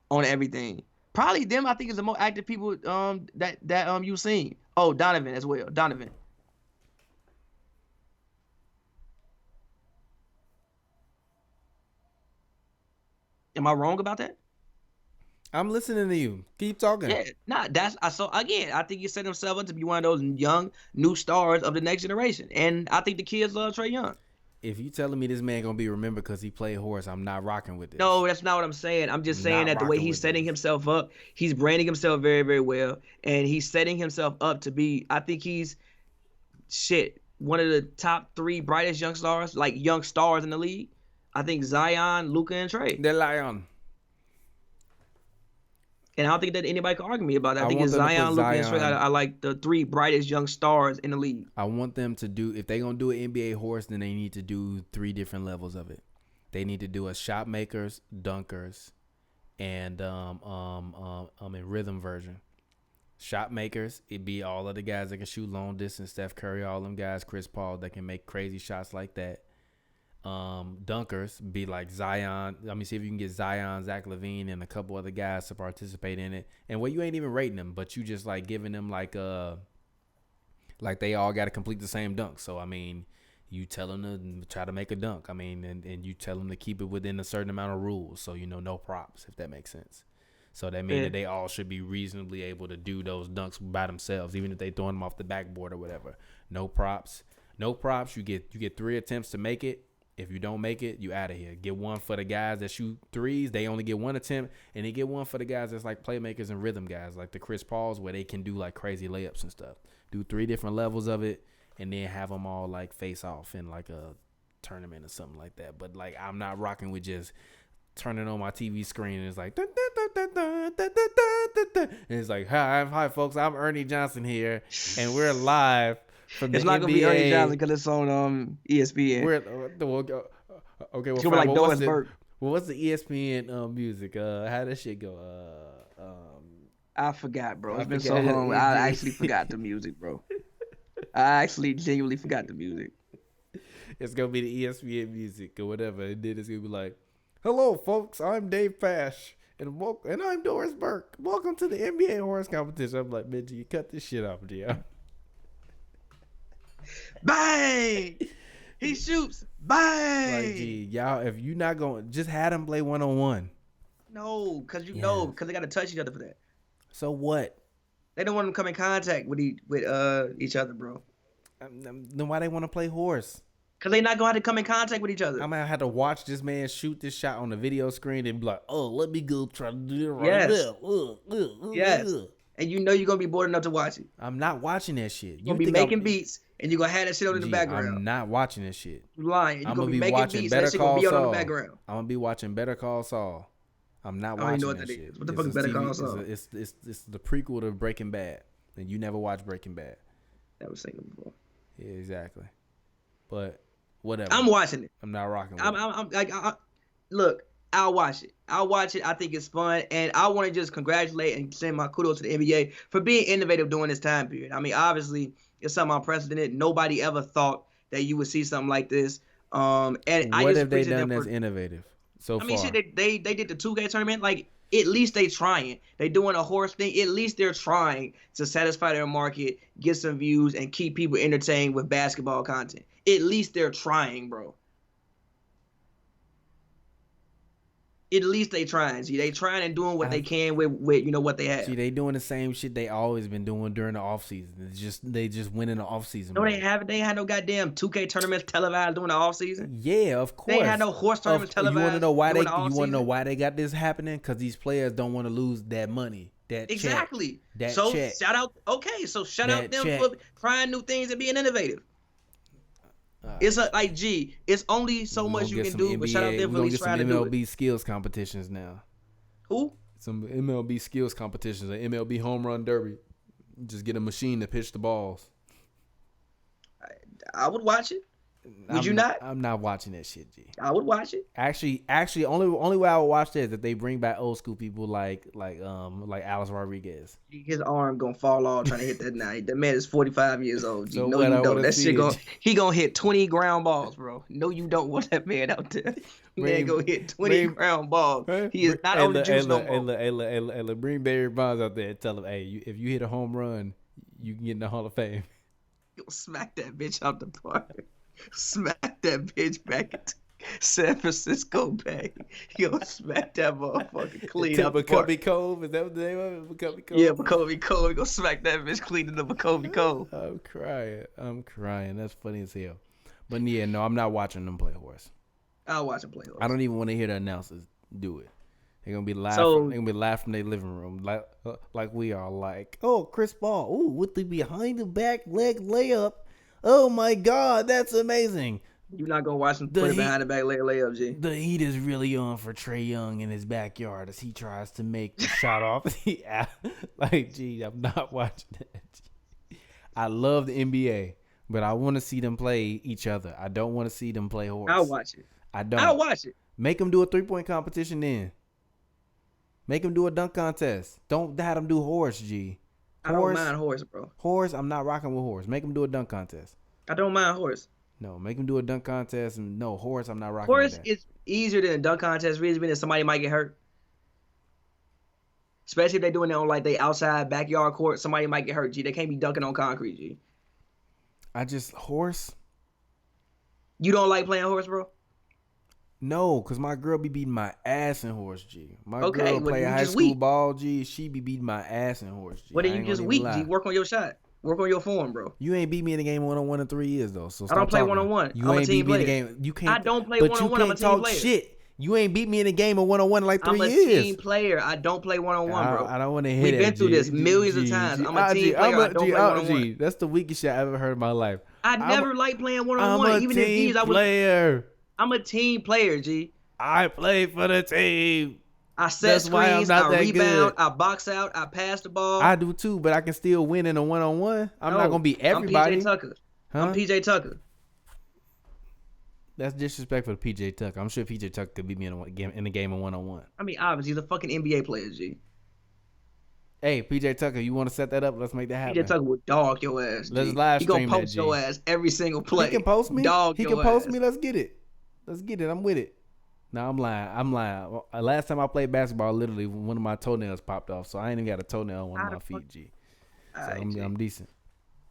on everything? Probably them. I think is the most active people that you've seen. Oh, Donovan as well. Donovan. Am I wrong about that? I'm listening to you. Keep talking. Yeah, nah. That's I saw again. I think he set himself up to be one of those young new stars of the next generation, and I think the kids love Trey Young. If you telling me this man gonna be remembered because he played horse, I'm not rocking with this. No, that's not what I'm saying. I'm just saying that the way he's setting himself up, he's branding himself very, very well, and he's setting himself up to be. I think he's one of the top 3 brightest young stars, like young stars in the league. I think Zion, Luka, and Trey. The Lion. And I don't think that anybody can argue me about that. I think it's Zion, Luka, and Trey. I like the 3 brightest young stars in the league. I want them to do, if they're going to do an NBA horse, then they need to do 3 different levels of it. They need to do a shot makers, dunkers, and in rhythm version. Shot makers, it'd be all of the guys that can shoot long distance, Steph Curry, all them guys, Chris Paul, that can make crazy shots like that. Dunkers be like Zion. See if you can get Zion, Zach LaVine, and a couple other guys to participate in it. And you ain't even rating them, but you just like giving them like they all got to complete the same dunk. So you tell them to try to make a dunk. And you tell them to keep it within a certain amount of rules. So no props, if that makes sense. So that means that they all should be reasonably able to do those dunks by themselves, even if they throwing them off the backboard or whatever. No props. You get 3 attempts to make it. If you don't make it, you out of here. Get 1 for the guys that shoot threes. They only get 1 attempt. And they get 1 for the guys that's like playmakers and rhythm guys, like the Chris Pauls, where they can do like crazy layups and stuff. Do 3 different levels of it, and then have them all like face off in like a tournament or something like that. But like I'm not rocking with just turning on my TV screen and it's like dun, dun, dun, dun, dun, dun, dun, dun. And it's like hi folks, I'm Ernie Johnson here, and we're live. It's not gonna be Ernie Johnson because it's on ESPN. Okay, well, it's gonna be like Doris Burke. What's the ESPN music? How does shit go? I forgot, bro. It's been so long. I actually forgot the music, bro. I actually genuinely forgot the music. It's gonna be the ESPN music or whatever, and then it's gonna be like, "Hello, folks. I'm Dave Pash, and I'm Doris Burke. Welcome to the NBA horse competition." I'm like, man, you cut this shit off, Gio. Bang! He shoots. Bang! Like, gee, y'all, if you not going, just have them play 1-on-1. No, because because they got to touch each other for that. So what? They don't want them to come in contact with each other, bro. Then why they want to play horse? Cause they not gonna have to come in contact with each other. I'm gonna have to watch this man shoot this shot on the video screen and be like, oh, let me go try to do it right there. Yes. And you know you're gonna be bored enough to watch it. I'm not watching that shit. You're gonna be making beats and you're gonna have that shit on in the background. I'm not watching that shit. You lying. You're gonna be making watching beats and that shit gonna be on in the background. I'm gonna be watching Better Call Saul. I'm not watching know what that that shit. is. What the fuck is Better Call Saul? It's the prequel to Breaking Bad. And you never watched Breaking Bad. Never seen it before. Yeah, exactly. But whatever. I'm watching it. I'm not rocking with it. Look, I'll watch it. I think it's fun. And I want to just congratulate and send my kudos to the NBA for being innovative during this time period. I mean, obviously, it's something unprecedented. Nobody ever thought that you would see something like this. And what have they done that's innovative so far? I mean, shit, they did the 2K tournament. Like, at least they trying. They doing a horse thing. At least they're trying to satisfy their market, get some views, and keep people entertained with basketball content. At least they're trying, bro. At least they trying. See, they trying and doing what they can with what they have. See, they doing the same shit they always been doing during the off season. They just win in the off season. No, they haven't. They ain't had no goddamn 2K tournaments televised during the off season. Yeah, of course. They ain't had no horse tournaments televised. You want to know why you know why they got this happening? Because these players don't want to lose that money. Exactly. Check. Shout out. Okay, so shout out them for trying new things and being innovative. It's it's only so much you can do, but shout out them for at least trying to do it. MLB skills competitions now. Who? Some MLB skills competitions, an MLB home run derby. Just get a machine to pitch the balls. I would watch it. Would you not? I'm not watching that shit, G. I would watch it. Actually, only way I would watch that is if they bring back old school people like Alex Rodriguez. His arm gonna fall off trying to hit that night. That man is 45 years old. G. So no, you don't. That shit he gonna hit 20 ground balls, bro. No, you don't want that man out there. Man gonna hit 20 ground balls. He is not on the juice no more. Hey, bring Barry Bonds out there and tell him, hey, if you hit a home run, you can get in the Hall of Fame. You'll smack that bitch out the park. Smack that bitch back into San Francisco Bay. Yo, smack that motherfucker clean up. McCovey Cove? Is that what the name of it? McCovey Cove? Yeah, McCovey Cove. We gonna smack that bitch clean in the McCovey Cove. I'm crying. That's funny as hell. But yeah, no, I'm not watching them play horse. I'll watch them play horse. I don't even want to hear the announcers do it. They're gonna be live. They're gonna be live from their living room, like we are. Like, oh, Chris Paul, ooh, with the behind the back leg layup. Oh my God, that's amazing. You're not gonna watch him play behind the back layup, G. The heat is really on for Trae Young in his backyard as he tries to make the shot off. Like, gee, I'm not watching that. I love the NBA, but I want to see them play each other. I don't want to see them play horse. I'll watch it. I'll watch it. Make them do a 3-point competition then. Make them do a dunk contest. Don't have them do horse, G. I don't mind horse, bro. Horse, I'm not rocking with horse. Make them do a dunk contest. I don't mind horse. No, make them do a dunk contest. And no, horse, I'm not rocking with that. Horse is easier than a dunk contest. Reason being that somebody might get hurt. Especially if they're doing it on like they outside backyard court. Somebody might get hurt, G. They can't be dunking on concrete, G. Horse. You don't like playing horse, bro? No, because my girl be beating my ass in horse, G. My girl play high school weak. Ball, G. She be beating my ass in horse, G. Well, then you just weak, G. Work on your shot. Work on your form, bro. You ain't beat me in the game one-on-one in 3 years, though. So I don't play one-on-one. I'm a team player. Game. You can't. I don't play one-on-one. I'm a team player. Shit. You ain't beat me in a game of one-on-one in like 3 years. I'm a team player. I don't play one-on-one, bro. I don't want to hear We've been through this millions of times. I'm a team player. I don't play one-on-one. That's the weakest shit I've ever heard in my life. I never liked playing one-on-one. Even in these, I'm a team player, G. I play for the team. I set screens, I rebound, I box out, I pass the ball. I do too, but I can still win in a one-on-one. I'm not going to be everybody. I'm PJ Tucker. I'm PJ Tucker. That's disrespectful to PJ Tucker. I'm sure PJ Tucker could beat me in a game of one-on-one. I mean, obviously, he's a fucking NBA player, G. Hey, PJ Tucker, you want to set that up? Let's make that happen. PJ Tucker will dog your ass, G. Let's live stream that, He gonna post your ass every single play. He can post me? He can post me. Let's get it. I'm with it. No, I'm lying. Last time I played basketball, literally one of my toenails popped off, so I ain't even got a toenail on one of my feet, G. So I'm decent.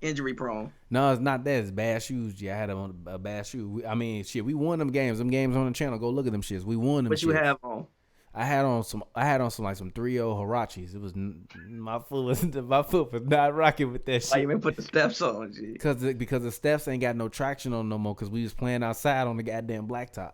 Injury prone. No, it's not that. It's bad shoes, G. I had a bad shoe. I mean, shit, we won them games. Them games on the channel. Go look at them shits. We won them. What you have on? I had on some like some 3-0 Hirachis. It was my foot was not rocking with that Why you shit. even put the steps on, G? Because the steps ain't got no traction on no more. Because we was playing outside on the goddamn blacktop.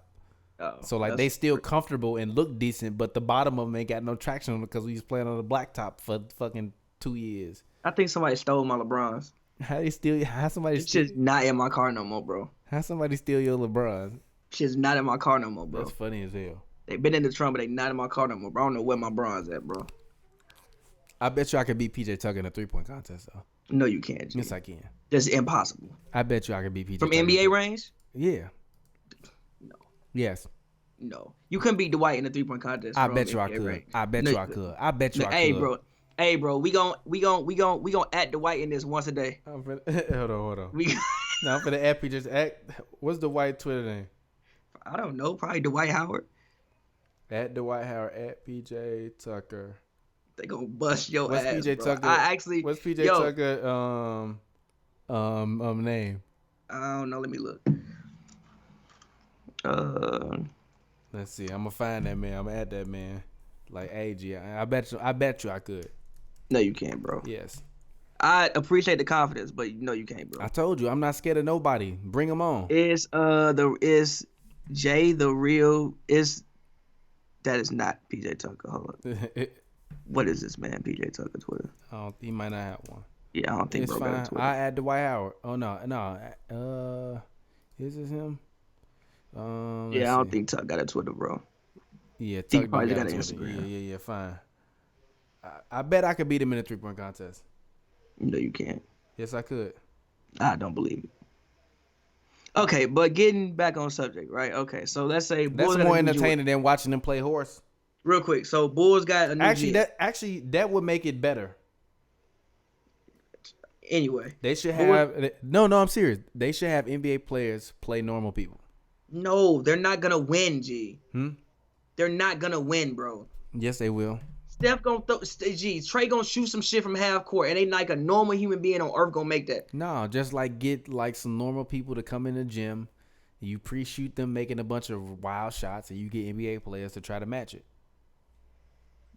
Oh, So like they still comfortable and look decent, but the bottom of them ain't got no traction on it because we was playing on the blacktop for fucking 2 years. I think somebody stole my LeBrons. How somebody It's just not in my car no more, bro. how somebody steal your LeBron? Shit's not in my car no more, bro. That's funny as hell. They been in the trunk, but they not in my car no more, bro. I don't know where my bronze at, bro. I bet you I could beat PJ Tucker in a 3-point contest though. No, you can't. G. Yes, I can. That's impossible. I bet you I could beat PJ From Tucker. NBA range? Yeah. No. Yes. No. You couldn't beat Dwight in a 3-point contest. I from bet you I NBA could. range. I bet No, you I could. I bet you I could. Hey, bro. We gon' at Dwight in this once a day. Hold on. We. No, I'm finna add PJ. What's the white Twitter name? I don't know. Probably Dwight Howard. At Dwight Howard. At PJ Tucker. They gonna bust your What's ass, PJ bro. Tucker? What's PJ Tucker? Name. I don't know. Let me look. Let's see. I'm gonna find that man. I'm gonna add that man. Like, hey, G, I bet you I could. No, you can't, bro. Yes. I appreciate the confidence, but no, you can't, bro. I told you I'm not scared of nobody. Bring them on. Is Jay the real? That is not PJ Tucker. Hold on. What is this man? PJ Tucker Twitter. He might not have one. Yeah, I don't think it's bro fine. got a Twitter. I add Dwight Howard. Oh no. Is this him? I don't think Tuck got a Twitter, bro. Yeah, He Tuck probably got got a an Twitter. Instagram. Yeah, fine. I bet I could beat him in a 3-point contest. No, you can't. Yes, I could. I don't believe it. Okay, but getting back on subject, right? Okay, so let's say Bulls that's more entertaining than watching them play horse. Real quick, so Bulls got a new that would make it better. Anyway, they should have no. I'm serious. They should have NBA players play normal people. No, they're not gonna win, G. They're not gonna win, bro. Yes, they will. Steph gonna Trey gonna shoot some shit from half court, and ain't like a normal human being on earth gonna make that. No, just like get like some normal people to come in the gym. You pre-shoot them making a bunch of wild shots, and you get NBA players to try to match it.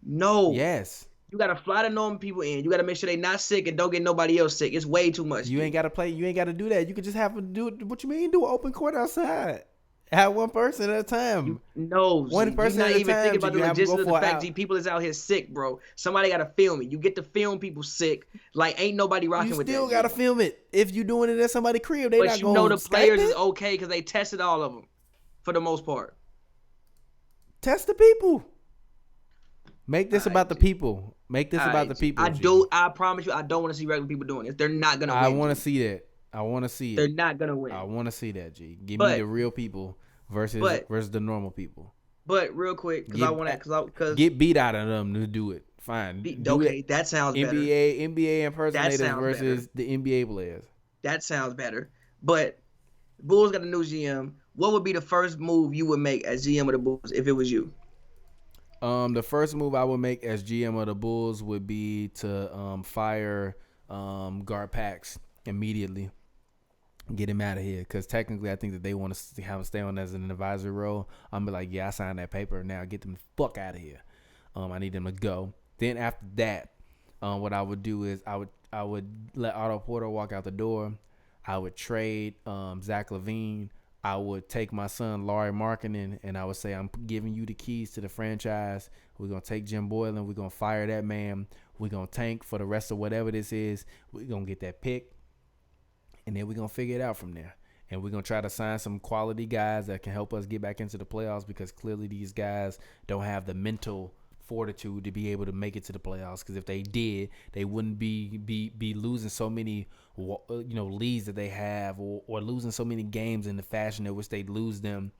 No. Yes. You gotta fly the normal people in. You gotta make sure they not sick and don't get nobody else sick. It's way too much. You ain't gotta play. You ain't gotta do that. You could just have to do it. What you mean? Do an open court outside. Have one person at a time. One person at a time. You're not even thinking about the logistics of the fact, G, people is out here sick, bro. Somebody gotta film it. You get to film people sick. Like, ain't nobody rocking with that. You still gotta film it. If you doing it at somebody's crib, they not gonna. But you know the players is okay because they tested all of them, for the most part. Test the people. Make this about the people. Make this about the people. I promise you, I don't want to see regular people doing this. They're not gonna win. I want to see that. I want to see it. They're not gonna win. I want to see that, G. Give me the real people versus the normal people. But real quick, because get beat out of them to do it. Fine. That sounds better. NBA impersonators versus the NBA players. That sounds better. But Bulls got a new GM. What would be the first move you would make as GM of the Bulls if it was you? The first move I would make as GM of the Bulls would be to fire Garpax immediately. Get him out of here, because technically I think that they want to have him stay on as an advisory role. I'm be like, yeah, I signed that paper. Now get them the fuck out of here. I need them to go. Then after that, what I would do is I would let Otto Porter walk out the door. I would trade Zach LaVine. I would take my son Larry Markkinen, and I would say, I'm giving you the keys to the franchise. We're gonna take Jim Boylen. We're gonna fire that man. We're gonna tank for the rest of whatever this is. We're gonna get that pick. And then we're going to figure it out from there. And we're going to try to sign some quality guys that can help us get back into the playoffs, because clearly these guys don't have the mental fortitude to be able to make it to the playoffs. Because if they did, they wouldn't be losing so many leads that they have, or losing so many games in the fashion in which they lose them.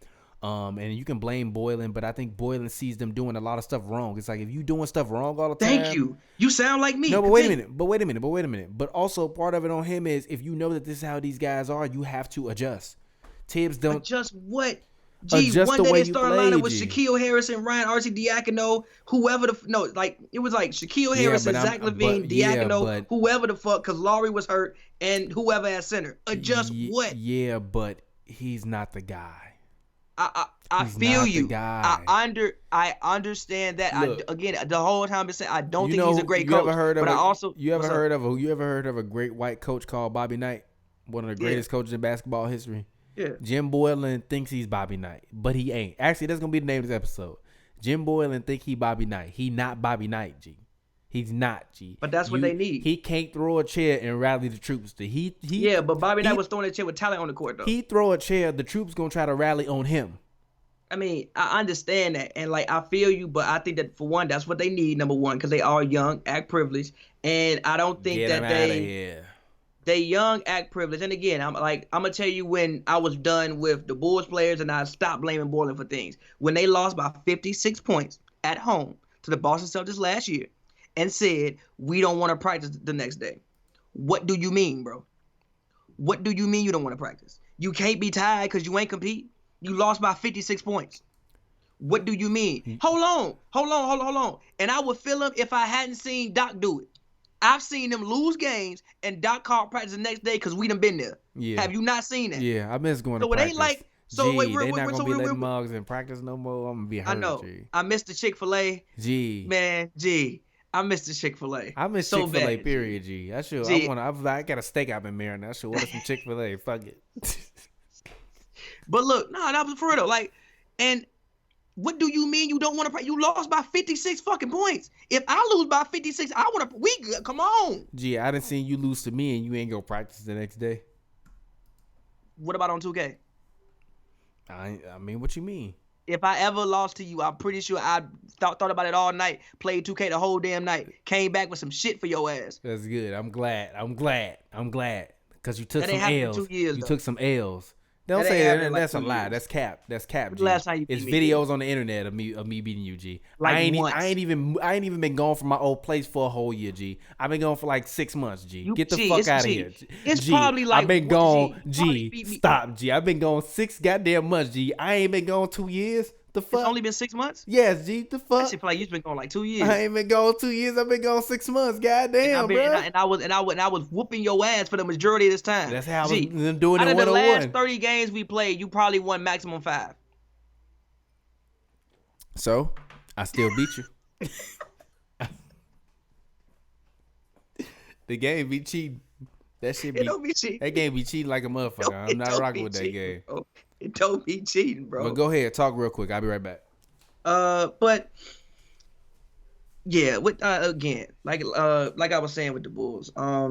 And you can blame Boylen, but I think Boylen sees them doing a lot of stuff wrong. It's like, if you doing stuff wrong all the time. Thank you. You sound like me. No, but wait a minute. But also part of it on him is, if you know that this is how these guys are, you have to adjust. Tibbs don't adjust what? Adjust one the day way they you started play, lining with G. Shaquille Harrison, Ryan Diacono, whoever it was like Shaquille Harrison, Zach LaVine, Diacono, whoever the fuck, because Laurie was hurt, and whoever at center. Adjust what? Yeah, but he's not the guy. I He's feel not the you. guy. I understand that. Look, Again, the whole time I've been saying I don't you think he's a know, great coach. But I also you ever what's up? heard of a great white coach called Bobby Knight, one of the Yeah, greatest coaches in basketball history? yeah. Jim Boylen thinks he's Bobby Knight, but he ain't. Actually, that's gonna be the name of this episode. Jim Boylen think he Bobby Knight. He not Bobby Knight, G. He's not, G. But that's what they need. He can't throw a chair and rally the troops. Yeah, but Bobby Knight he was throwing a chair with talent on the court though. he throw a chair, the troops gonna try to rally on him. I mean, I understand that, and like I feel you, but I think that for one, that's what they need. Number one, because they are young, act privileged, and I don't think Get that him out of here. they young, act privileged. And again, I'm gonna tell you when I was done with the Bulls players, and I stopped blaming Boylen for things when they lost by 56 points at home to the Boston Celtics last year, and said we don't want to practice the next day. What do you mean, bro? What do you mean you don't want to practice? You can't be tired because you ain't compete. You lost by 56 points. What do you mean? Hold on. And I would feel him if I hadn't seen Doc do it. I've seen them lose games and Doc called practice the next day because we done been there. Yeah. Have you not seen that? Yeah, I miss going So to it practice. ain't like so. Gee, Wait, they not gonna be letting real, mugs in practice no more. I'm gonna be hurt. I know. G. I missed the Chick-fil-A. Gee. Man, G. I missed the Chick-fil-A. I miss so Chick-fil-A, bad, period, G. I should. G. I got a steak I've been marinating. I should order some Chick-fil-A. Fuck it. But look, that was for real though. Like, and what do you mean you don't want to practice? You lost by 56 fucking points. If I lose by 56, I want to. We good. Come on. Gee, I done seen you lose to me and you ain't go practice the next day. What about on 2K? I mean, what you mean? If I ever lost to you, I'm pretty sure I thought about it all night, played 2K the whole damn night, came back with some shit for your ass. That's good. I'm glad. Because you took That some ain't happened in L's. 2 years, You though. took some L's. Don't That say ain't that. happened in, like, That's a 2 lie. years. That's cap. That's cap, When's G. the last time you beat It's me, videos on the internet of me beating you, G. Like I ain't once. I ain't even been gone from my old place for a whole year, G. I've been gone for like 6 months, G. Get the fuck out of here. G. It's probably like I've been what, gone, G? Probably G. beat me. Stop, G. I've been gone 6 goddamn months, G. I ain't been gone 2 years. The fuck? It's only been 6 months? Yes, G. The fuck? That shit feel like you've been going like 2 years. I ain't been gone 2 years. I've been gone 6 months. Goddamn, bro. And I was whooping your ass for the majority of this time. That's how I was G, doing out it of the 101. last 30 games we played, you probably won maximum 5. So, I still beat you. The game be cheating. That shit be. It don't be cheating. That game be cheating like a motherfucker. I'm not rocking with that game. Bro. It don't be cheating, bro. But go ahead, talk real quick. I'll be right back. But yeah, with again, like I was saying with the Bulls, I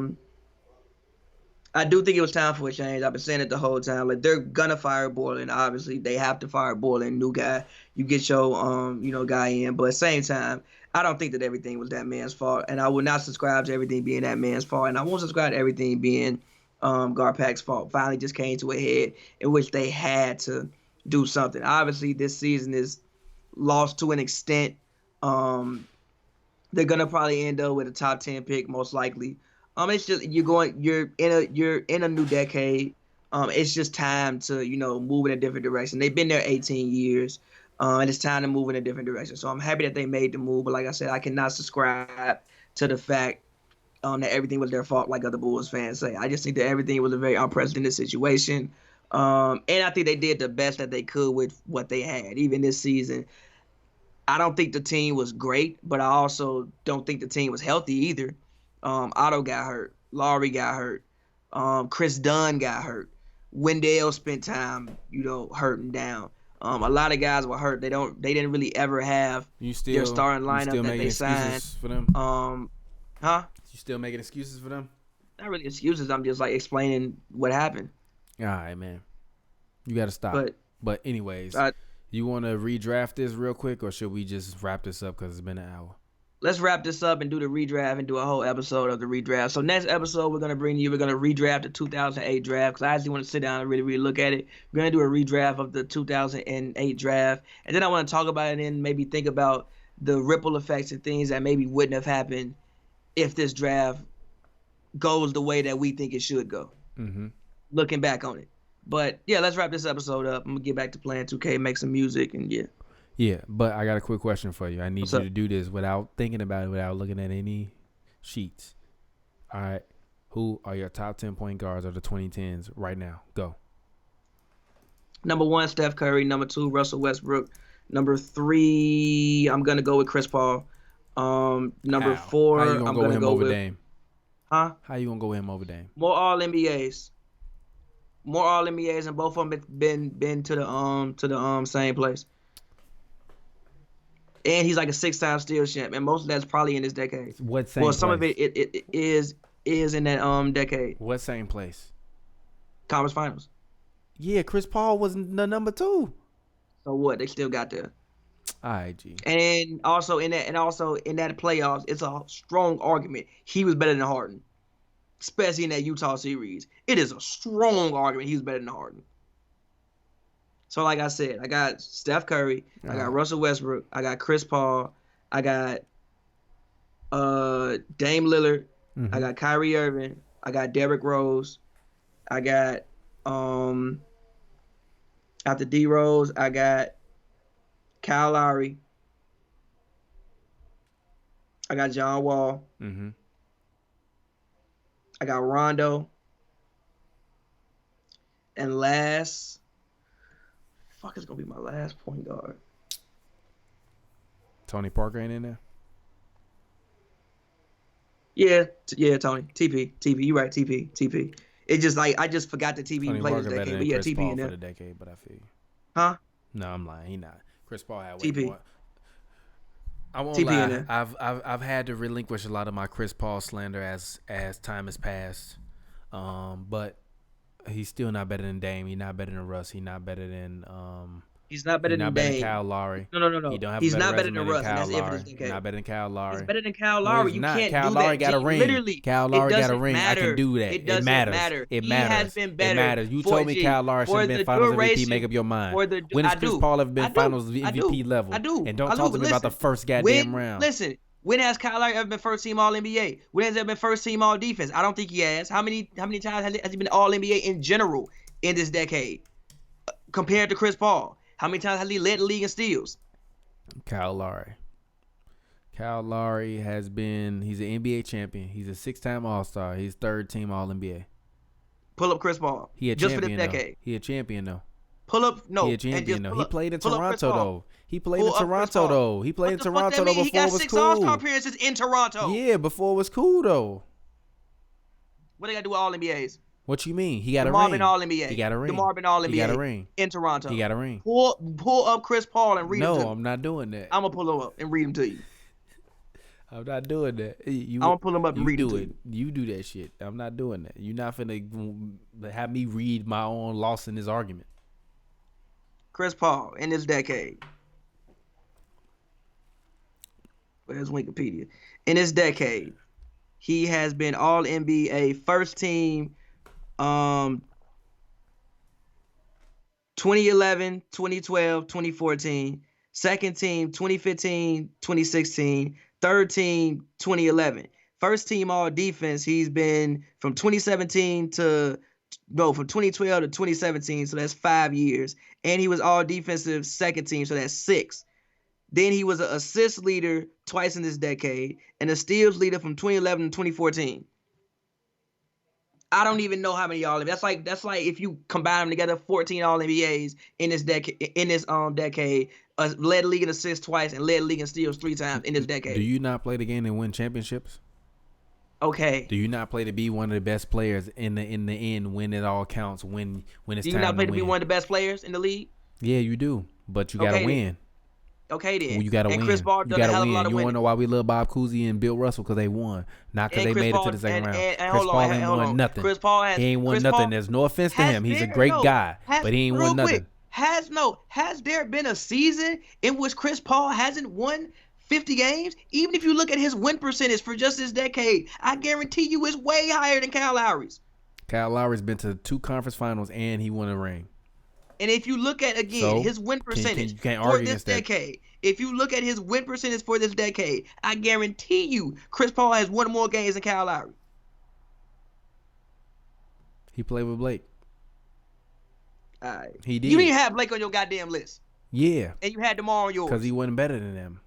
do think it was time for a change. I've been saying it the whole time. Like they're gonna fire Boylen. Obviously, they have to fire Boylen. New guy, you get your guy in. But at the same time, I don't think that everything was that man's fault, and I will not subscribe to everything being that man's fault, and I won't subscribe to everything being Garpax's fault. Finally, just came to a head in which they had to do something. Obviously, this season is lost to an extent. They're gonna probably end up with a top 10 pick, most likely. It's just you're in a new decade. It's just time to move in a different direction. They've been there 18 years, and it's time to move in a different direction. So I'm happy that they made the move, but like I said, I cannot subscribe to the fact that everything was their fault, like other Bulls fans say. I just think that everything was a very unprecedented situation, and I think they did the best that they could with what they had, even this season. I don't think the team was great, but I also don't think the team was healthy either. Otto got hurt. Laurie got hurt. Chris Dunn got hurt. Wendell spent time, hurting down. A lot of guys were hurt. They didn't really ever have their starting lineup that they signed. For them? Huh? You still making excuses for them? Not really excuses. I'm just like explaining what happened. All right, man. You got to stop. But anyways, you want to redraft this real quick, or should we just wrap this up because it's been an hour? Let's wrap this up and do the redraft and do a whole episode of the redraft. So next episode we're going to redraft the 2008 draft because I actually want to sit down and really, really look at it. We're going to do a redraft of the 2008 draft. And then I want to talk about it and maybe think about the ripple effects and things that maybe wouldn't have happened if this draft goes the way that we think it should go. Mm-hmm. Looking back on it. But, yeah, let's wrap this episode up. I'm going to get back to playing 2K, make some music, and yeah. Yeah, but I got a quick question for you. I need you to do this without thinking about it, without looking at any sheets. All right. Who are your top 10 point guards of the 2010s right now? Go. Number 1, Steph Curry. Number 2, Russell Westbrook. Number 3, I'm gonna go with Chris Paul. Number How? How you 4, gonna I'm go gonna him go over with Dame? huh? How you gonna go him over Dame? More All NBAs. More All NBAs, and both of them been to the same place. And he's like a 6-time steal champ, and most of that's probably in this decade. What same Well, place? some of it is in that decade. What same place? Conference Finals. Yeah, Chris Paul was the number 2. So what? They still got there. All right, G. And also in that playoffs, it's a strong argument he was better than Harden, especially in that Utah series. It is a strong argument he was better than Harden. So like I said, I got Steph Curry, I got Russell Westbrook, I got Chris Paul, I got Dame Lillard, I got Kyrie Irving, I got Derrick Rose, I got after D Rose, I got Kyle Lowry, I got John Wall, I got Rondo, and last, fuck is gonna be my last point guard. Tony Parker ain't in there. Yeah, Tony. TP. You right, TP. It just like I just forgot the TP played this decade, but yeah, Chris TP Paul in there. for the decade, but I feel you. Huh? No, I'm lying. He not. Chris Paul had way TP. more. I won't TP in lie. there. I've had to relinquish a lot of my Chris Paul slander as time has passed. But he's still not better than Dame. He's not better than Russ. He's not better than He's not better than better Dame. than Kyle Lowry. No. He don't have He's a better not better than resume Russ. Kyle That's it for Lowry. this decade. Not better than Kyle Lowry. He's better than Kyle No, Lowry. he's You not. can't Kyle do Lowry that. got a ring. Literally, Kyle Lowry it got a doesn't ring. matter. I can do that. It doesn't matters. matter. It He matters. has been better. It matters. You for told me G. Kyle Lowry should For have been the Finals MVP. duration- Make up your mind. for the- When has I Chris do. Paul ever been I do. Finals I MVP do. level? I do. And don't I talk do. to me about the Listen, first goddamn round. Listen, when has Kyle Lowry ever been first team All NBA? When has he ever been first team All Defense? I don't think he has. How many times has he been All NBA in general in this decade compared to Chris Paul? How many times has he led the league in steals? Kyle Lowry. Kyle Lowry he's an NBA champion. He's a 6-time All-Star. He's 3rd team All-NBA. Pull up Chris Paul. He a just champion, for this decade. He a champion though. Pull up He a champion though. He played in Toronto though. He played in Toronto though. He played in Toronto though before it was He got 6 All-Star cool. appearances in Toronto. Yeah, before it was cool though. What they got to do with All NBAs? What you mean? He got a DeMar ring. been All NBA. He got a ring. DeMar been All NBA. He got a ring. In Toronto. He got a ring. Pull up Chris Paul and read him to No, me. I'm not doing that. I'm gonna pull him up and read him to you. I'm not doing that. I'm gonna pull him up and read him do to it. you. You do that shit. I'm not doing that. You're not finna have me read my own loss in this argument. Chris Paul in this decade. Where's Wikipedia? In this decade, he has been All NBA, first team, 2011, 2012, 2014, second team, 2015, 2016, third team, 2011. First team All Defense, he's been from 2012 to 2017, so that's 5 years. And he was All Defensive second team, so that's 6. Then he was an assist leader twice in this decade and a steals leader from 2011 to 2014. I don't even know how many All NBA. That's like if you combine them together, 14 All NBAs in this decade. Led the league in assists twice and led the league in steals 3 times in this decade. Do you not play the game and win championships? Okay. Do you not play to be one of the best players in the end when it all counts? When it's time to win? Do you not play to be one of the best players in the league? Yeah, you do, but you gotta win. Okay then. Well, you gotta win. Chris Paul You done a gotta hell of a win. lot of You winning. wanna know why we love Bob Cousy and Bill Russell? Because they won, not because they made it to the second round. Chris Paul ain't won nothing. Chris Paul he ain't won nothing. There's no offense to him. He's a great guy, but he ain't won nothing. Has there been a season in which Chris Paul hasn't won 50 games? Even if you look at his win percentage for just this decade, I guarantee you it's way higher than Kyle Lowry's. Kyle Lowry's been to 2 conference finals and he won a ring. And if you look at, again, his win percentage for this decade, if you look at his win percentage for this decade, I guarantee you Chris Paul has won more games than Kyle Lowry. He played with Blake. All right. He did. You didn't have Blake on your goddamn list. Yeah. And you had DeMar on yours. Because he wasn't better than them.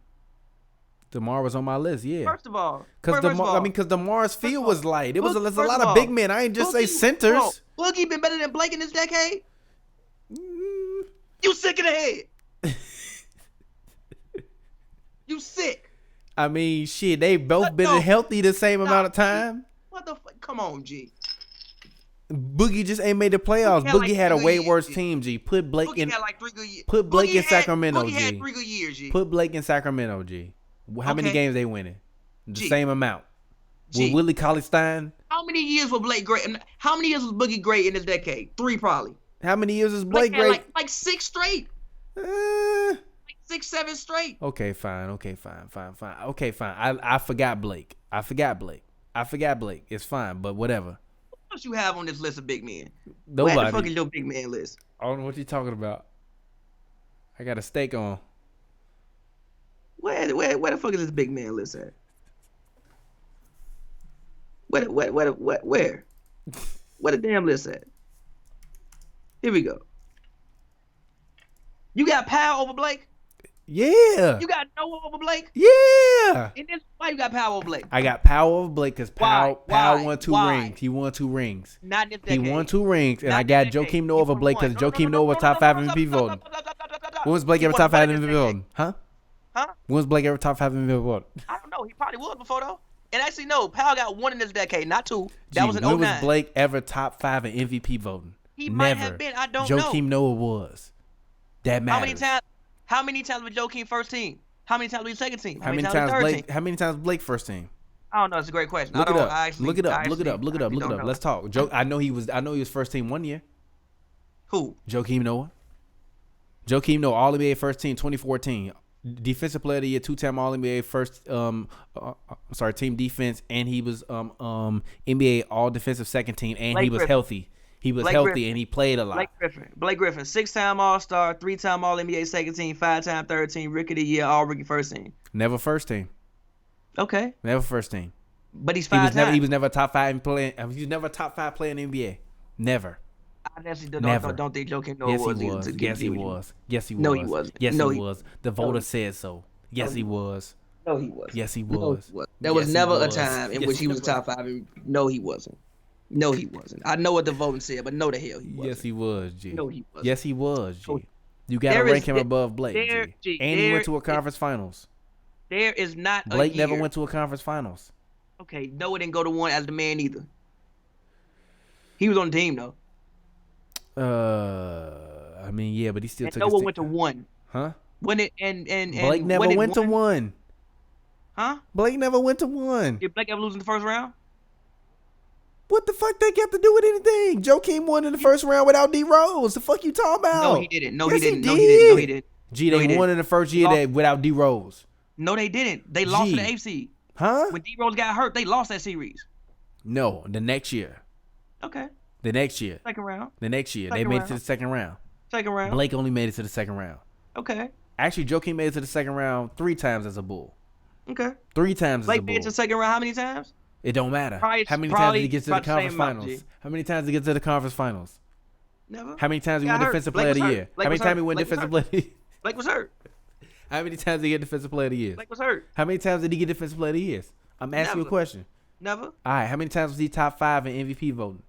DeMar was on my list, yeah. First of all. Because DeMar's field was light. There's a lot of big men. I ain't just say centers. Boogie been better than Blake in this decade? You sick in the head. You sick. I mean, shit, they both been healthy the same amount of time. What the fuck? Come on, G. Boogie just ain't made the playoffs. Boogie had a way worse team, G. Put Blake Boogie in. had like 3 good years. Put Blake in Sacramento, Boogie G. had 3 good years, G. Put Blake in Sacramento, G. How many games they winning? The G. same amount. G. With Willie Cauley-Stein? How many years was Blake great? How many years was Boogie great in this decade? 3 probably. How many years is Blake great? Like 6 straight. Uh, Like 6, 7 straight. Okay, fine. Okay, fine. I forgot Blake. It's fine, but whatever. What else you have on this list of big men? Nobody. Where the fuck is your big man list? I don't know what you're talking about. I got a steak on. Where the fuck is this big man list at? Where? Where the damn list at? Here we go. You got Powell over Blake? Yeah. You got Noah over Blake? Yeah. And this, why you got Powell over Blake? I got Powell over Blake because Powell won 2 Why? rings. He won 2 rings. Not this decade. He won 2 rings, and Not I got this decade. Joakim Noah over Blake because Joakim Noah was top 5 MVP voting. When was Blake ever top 5 MVP voting? Huh? When was Blake ever top 5 MVP voting? I don't know. He probably was before though. And actually, no. Powell got 1 in this decade, not 2. That was in 09. When was Blake ever top 5 in MVP voting? He Never. might have been. I don't know. Joakim Noah was. That matters. How many times was Joakim first team? How many times was he second team? How many times Blake? How many times Blake first team? I don't know. It's a great question. Look it up. Actually, look it up. Let's talk. I know he was first team 1 year. Who? Joakim Noah. Joakim Noah, All NBA first team 2014. Defensive player of the year, 2-time All NBA first team defense, and he was NBA All Defensive second team, and Blake he was Griffin. healthy. He was Blake healthy Griffin. and he played a lot. Blake Griffin, 6-time All-Star, 3-time All-NBA second team, 5-time third team, Rookie of the Year, All-Rookie first team. Never first team. Okay. Never first team. But he's 5 times. He was never top 5 player. He was never top 5 player in the NBA. Never. I actually Never. don't think Joakim Noah was. Yes, he was. Yes, he was. No, he wasn't. Yes, No, he was. The voter said so. Yes, he was. No, he wasn't. Yes, he No, was. he wasn't. There was never a time in which he was top 5. No, he wasn't. No, he wasn't. I know what the voting said, but no, the hell he wasn't. Yes, he was, G. No, he wasn't. Yes, he was, G. No. You got to rank him above Blake, G. And he went to a conference finals. There is not Blake a year. never went to a conference finals. Okay, Noah didn't go to one as the man either. He was on the team though. I mean, yeah, but he still And took. Noah went to 1. Huh? When it and Blake never went to 1. Huh? Blake never went to 1. Did Blake ever lose in the first round? What the fuck they got to do with anything? Joakim won in the first round without D Rose. The fuck you talking about? No, he didn't. No, Yes, he didn't. he No, he didn't. No, he did. didn't. G, No, they he won didn't. in the first year without D Rose. No, they didn't. They lost to G. the AFC. Huh? When D Rose got hurt, they lost that series. No, the next year. Okay. The next year. Second round. The next year. They Second made it round. to the second round. Second round. Blake only made it to the second round. Okay. Actually, Joakim made it to the second round 3 times as a Bull. Okay. 3 times as a Blake Bull. made it to the second round how many times? It don't matter. Probably- How many times probably did he get to the about the same conference amount, finals? G. How many times did he get to the conference finals? Never. How many times he Got won hurt. defensive Blake player of was the hurt. year? Blake How many was times he hurt. won Blake was defensive player of the year? Blake was hurt. How many times did he get defensive player of the year? Blake was hurt. How many times did he get defensive player of the year? I'm asking you a Never. question. Never. All right, how many times was he top 5 in MVP voting?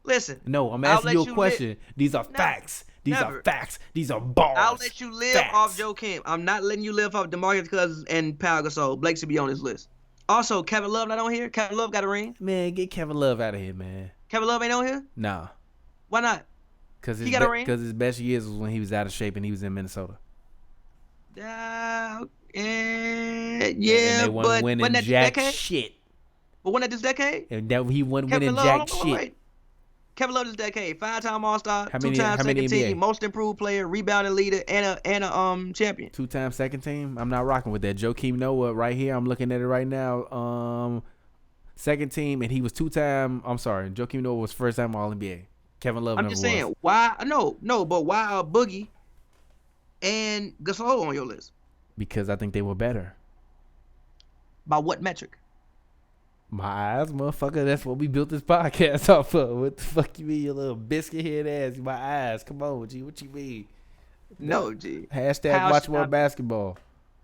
Listen. No, I'm I'll asking let you a you question. These are Never. facts. These are Never. facts. These are bars. I'll let you live Facts. off Joakim. I'm not letting you live off DeMarcus Cousins and Pau Gasol. Blake should be on this list. Also, Kevin Love not on here. Kevin Love got a ring. Man, get Kevin Love out of here, man. Kevin Love ain't on here. Nah. Why not? Because He got a ring? his best years was when he was out of shape and he was in Minnesota. Yeah, And yeah, they but wasn't winning wasn't that jack this decade? shit. But wasn't that this decade? And that he wasn't Kevin winning Love, jack hold on, shit. wait. Kevin Love this decade, 5-time All-Star, How many- 2-time how many second team, NBA? most improved player, rebounding leader, and a champion. 2-time second team. I'm not rocking with that. Joakim Noah right here. I'm looking at it right now. Second team, and he was 2-time. I'm sorry. Joakim Noah was first time All NBA. Kevin Love I'm never just saying, was. why? No, but why are Boogie and Gasol on your list? Because I think they were better. By what metric? My eyes, motherfucker. That's what we built this podcast off of. What the fuck you mean, you little biscuit head ass? My eyes. Come on, G. What you mean? No, G. Hashtag How watch should more I- basketball.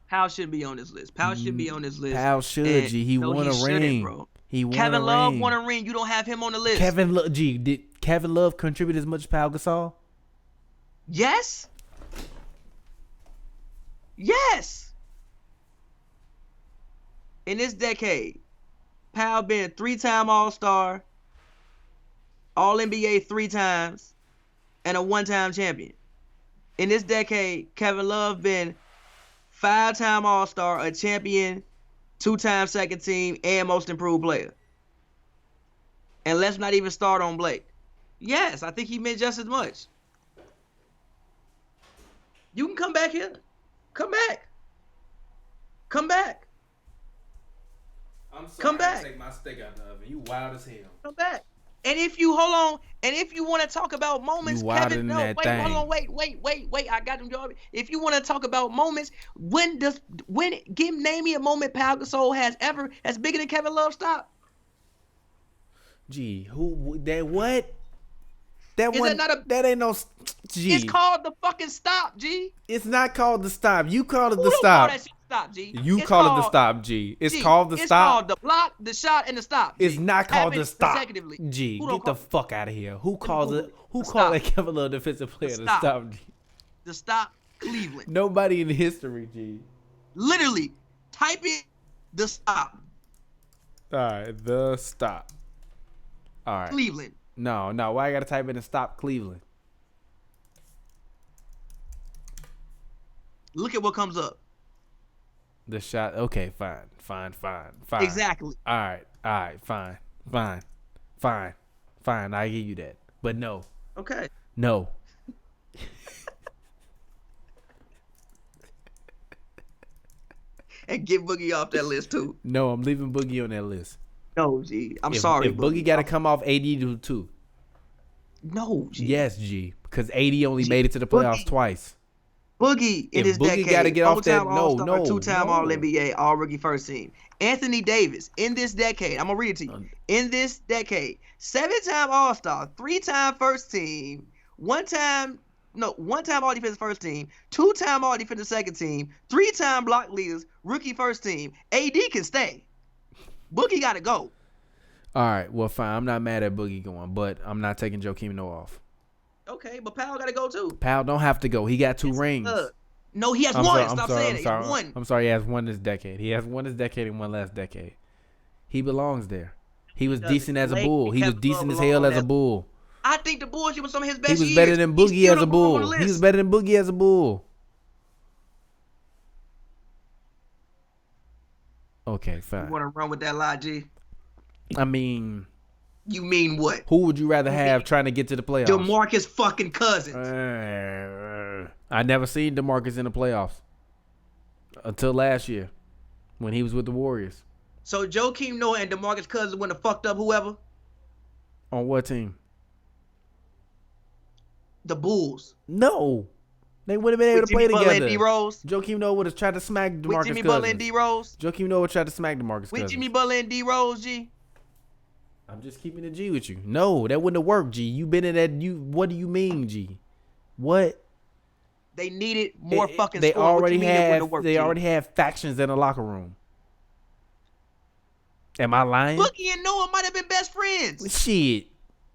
Powell should be on this list. Powell should be on this list. Powell should, And- G. He no, won he a shouldn't, ring. bro. He won Kevin a Love ring. won a ring. You don't have him on the list. Kevin Love, G. Did Kevin Love contribute as much as Pau Gasol? Yes. Yes. In this decade, Powell been 3-time All-Star, All-NBA 3 times, and a 1-time champion. In this decade, Kevin Love been 5-time All-Star, a champion, 2-time second team, and most improved player. And let's not even start on Blake. Yes, I think he meant just as much. You can come back here. Come back. Come back. I'm sorry, come back. Take my steak out the oven. You wild as hell. Come back. And if you hold on, and if you want to talk about moments, Kevin, no, wait, hold on, wait. I got them. If you want to talk about moments, name me a moment Pau Gasol has bigger than Kevin Love stop. Gee, what? That Is one, that ain't no. G. It's called the fucking stop, G. It's not called the stop. You call it Who the don't stop. Call that shit stop, G. You call it the stop, G. It's called the stop. It's called the block, the shot, and the stop. G. It's not called the stop. G, get the fuck out of here. Who calls it? Who called that Kevin Love defensive player the stop? G? The stop, Cleveland. Nobody in history, G. Literally, type in the stop. All right, the stop. All right. Cleveland. No. Why I gotta type in the stop Cleveland? Look at what comes up. The shot. Okay, fine. Exactly. All right, fine. I give you that. But no. Okay. No. And get Boogie off that list too. No, I'm leaving Boogie on that list. No, G. I'm sorry. If Boogie got to come off, AD do too. No, G. Yes, G. Because AD only made it to the playoffs twice. Boogie in this decade, gotta get off that. No. 2-time All-NBA, All-Rookie First Team. Anthony Davis in this decade. I'm gonna read it to you. In this decade, 7-time All-Star, 3-time First Team, 1-time All-Defensive First Team, 2-time All-Defensive Second Team, 3-time block leaders, Rookie First Team. AD can stay. Boogie gotta go. All right, well, fine. I'm not mad at Boogie going, but I'm not taking Joakim Noah off. Okay, but Powell gotta go too. Powell don't have to go. He got 2 rings. No, he has one. Stop saying it. He has one. I'm sorry. He has one this decade. He has one this decade and one last decade. He belongs there. He was decent as a Bull. He was decent as hell as a Bull. I think the bullshit was some of his best years. He was better than Boogie as a Bull. He was better than Boogie as a Bull. Okay, fine. You want to run with that lie, G? I mean... You mean what? Who would you rather have trying to get to the playoffs? DeMarcus fucking Cousins. I never seen DeMarcus in the playoffs until last year when he was with the Warriors. So Joakim Noah and DeMarcus Cousins wouldn't have fucked up whoever? On what team? The Bulls. No. They would have been able to play together. Butler and D-Rose? Joakim Noah would have tried to smack DeMarcus Cousins. With Jimmy Butler and D-Rose? Joakim Noah tried to smack DeMarcus Cousins. With Jimmy Butler and D-Rose, G? I'm just keeping it G with you. No, that wouldn't have worked, G. You been in that. What do you mean, G? What? They needed more fucking they scoring. They already have factions in the locker room. Am I lying? Boogie and Noah might have been best friends. Shit.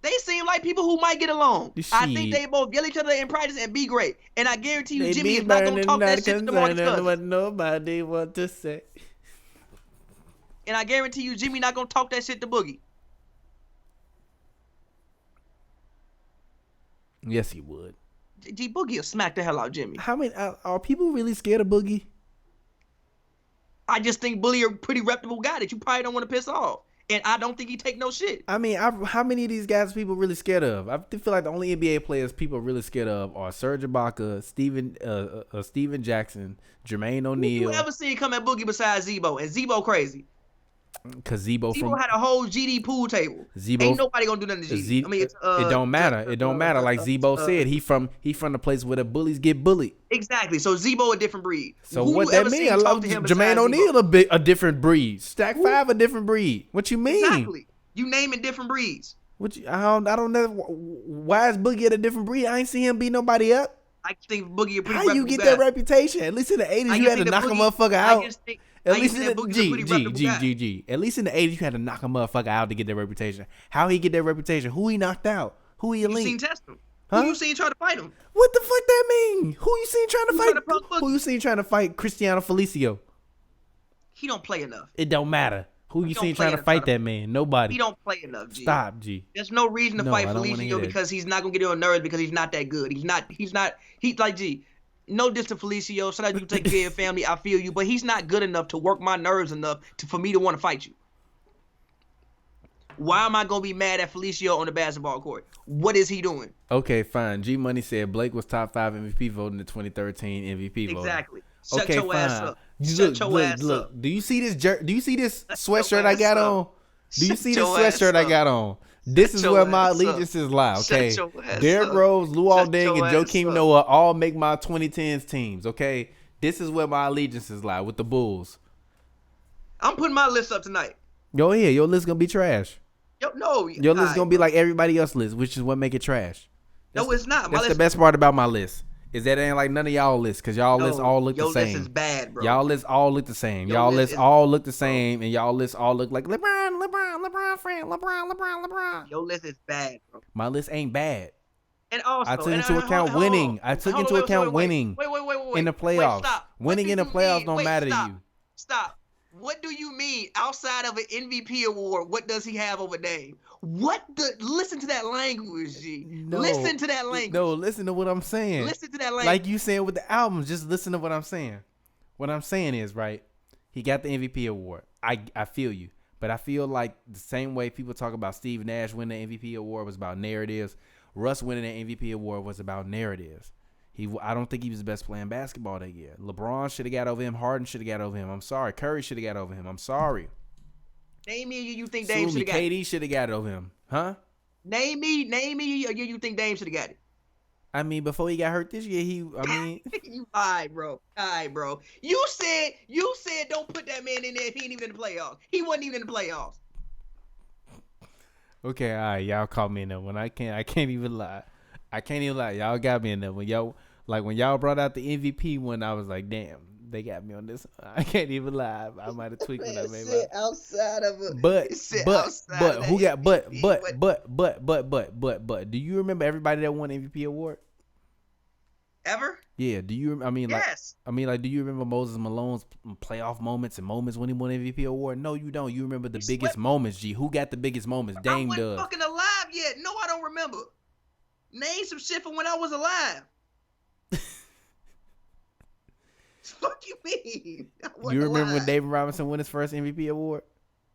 They seem like people who might get along. Shit. I think they both yell each other in practice and be great. And I guarantee you, Jimmy is not going to talk that shit to DeMarcus Cousins. What nobody want to say. And I guarantee you, Jimmy not going to talk that shit to Boogie. Yes, he would. G Boogie will smack the hell out of Jimmy. How many are people really scared of Boogie? I just think Boogie a pretty reputable guy that you probably don't want to piss off. And I don't think he take no shit. I mean, how many of these guys are people really scared of? I feel like the only NBA players people are really scared of are Serge Ibaka, Steven Jackson, Jermaine O'Neal. Who you ever seen come at Boogie besides Zebo? And Zebo crazy. Cause Zebo had a whole GD pool table. Ain't nobody gonna do nothing to GD. I mean, it don't matter. It don't matter. Like Zebo said, he from the place where the bullies get bullied. Exactly. So Zebo a different breed. So what that mean? I love Jermaine O'Neal a different breed. Stack 5 a different breed. What you mean? Exactly. You naming different breeds. I don't know. Why is Boogie at a different breed? I ain't see him beat nobody up. I think Boogie a pretty. How you get that reputation? At least in the 80s, you had to knock a motherfucker out. At least in the G. At least in the 80s, you had to knock a motherfucker out to get that reputation. How he get that reputation? Who he knocked out? Who he linked? You seen Testum. Who you seen trying to fight him? What the fuck that mean? Who you seen trying to fight? Trying to who you seen trying to fight Cristiano Felicio? He don't play enough. It don't matter. Who you seen trying to fight that man? Nobody. He don't play enough, G. Stop, G. There's no reason to fight Felicio because he's not gonna get on nerves because he's not that good. He's like, G. No diss to Felicio. Sometimes you take care of your family. I feel you, but he's not good enough to work my nerves enough for me to want to fight you. Why am I gonna be mad at Felicio on the basketball court? What is he doing? Okay, fine. G Money said Blake was top 5 MVP vote in the 2013 MVP vote. Exactly. Shut your ass up. Look. Do you see this sweatshirt I got on? Do you see this sweatshirt I got on? This is where my allegiances lie, okay? Derrick Rose, Luol Deng, and Joakim Noah all make my 2010's teams, okay? This is where my allegiances lie, with the Bulls. I'm putting my list up tonight. Go ahead. Your list gonna be trash. Your list gonna be like everybody else's list, which is what make it trash. It's not. That's the best part about my list. Is that it ain't like none of y'all lists, because y'all lists all look the same. Your list is bad, bro. Y'all lists all look the same. Y'all lists all look the same, and y'all lists all look like LeBron friend. Your list is bad, bro. My list ain't bad. And also, I took into account winning. I took into account winning in the playoffs. Winning in the playoffs don't matter to you. Stop. What do you mean outside of an MVP award? What does he have over Dame? Listen to that language, G. No, listen to that language. No, listen to what I'm saying. Listen to that language. Like you saying with the albums, just listen to what I'm saying. What I'm saying is, right, he got the MVP award. I feel you. But I feel like the same way people talk about Steve Nash winning the MVP award was about narratives, Russ winning the MVP award was about narratives. I don't think he was the best player in basketball that year. LeBron should have got over him. Harden should have got over him. I'm sorry. Curry should have got over him. I'm sorry. Name me you think Dame should have got it. KD should have got over him. Huh? Name me you think Dame should have got it. I mean, before he got hurt this year, you all right, bro. You said don't put that man in there if he ain't even in the playoffs. He wasn't even in the playoffs. Okay, all right, y'all caught me in that one. I can't even lie. Y'all got me in that one. When y'all brought out the MVP one, I was like, damn, they got me on this. I can't even lie. I might have tweaked when I made my outside of it. But do you remember everybody that won MVP award? Ever? Yeah. Do you? Yes. Do you remember Moses Malone's playoff moments and moments when he won MVP award? No, you don't. You remember the biggest moments, G. Who got the biggest moments? Dame does. I wasn't fucking alive yet. No, I don't remember. Name some shit from when I was alive. What you mean? You remember when David Robinson won his first MVP award?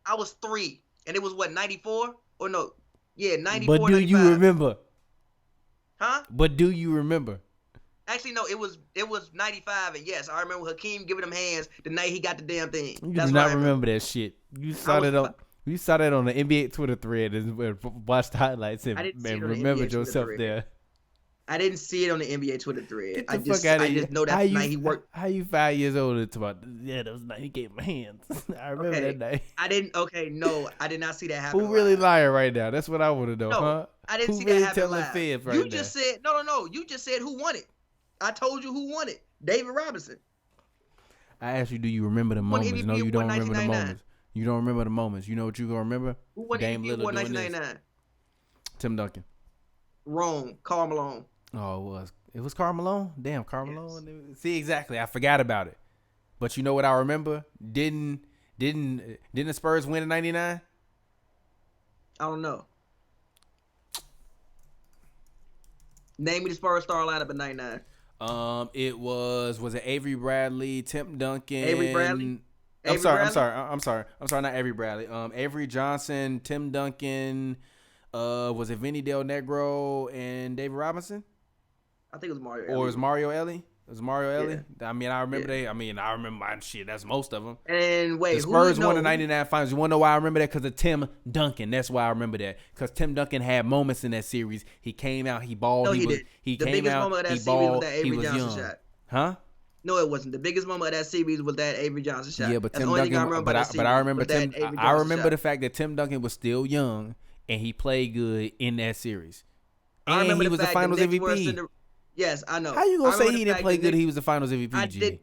I was 3, and it was what, 94? Or no? Yeah, 94. But do 95. you remember? Huh? But do you remember? Actually, no. It was 95, and yes, I remember Hakeem giving him hands the night he got the damn thing. You do not remember that shit. You saw that on. You saw that on the NBA Twitter thread and watched the highlights and remembered yourself there. I didn't see it on the NBA Twitter thread. I just know that night he worked. How you 5 years old? It's about that was the night he gave my hands. I remember that night. I didn't. Okay, no, I did not see that happen. Who really lying right now? That's what I want to know, huh? I didn't see that happen live. You just said no. You just said who won it. I told you who won it. David Robinson. I asked you, do you remember the moments? No, you don't remember the moments. You don't remember the moments. You know what you gonna remember? Who won Dame MVP Lillard doing 1999? Tim Duncan. Wrong. Karl Malone. Oh, it was Karl Malone? Damn, Karl Malone. Yes. See, exactly. I forgot about it. But you know what I remember? Didn't the Spurs win in 99? I don't know. Name me the Spurs star lineup in 99. It was it Avery Bradley, Tim Duncan, Avery Bradley? I'm sorry, not Avery Bradley. Avery Johnson, Tim Duncan, was it Vinny Del Negro and David Robinson? I think it was Mario Elie. Or was Mario Elie? It was Mario Elie? Yeah. I mean, I remember I remember my shit. That's most of them. And wait, the Spurs won the 99 finals. You want to know why I remember that? Because of Tim Duncan. That's why I remember that. Because Tim Duncan had moments in that series. He came out, he balled. No, he did. He the came biggest out, moment of that he series balled, was that Avery Johnson shot. Huh? No, it wasn't. The biggest moment of that series was that Avery Johnson shot. Yeah, but Tim Duncan. I remember the fact that Tim Duncan was still young and he played good in that series. And he was the Finals MVP. Yes, I know. How you gonna say he didn't play good? He was the Finals MVP.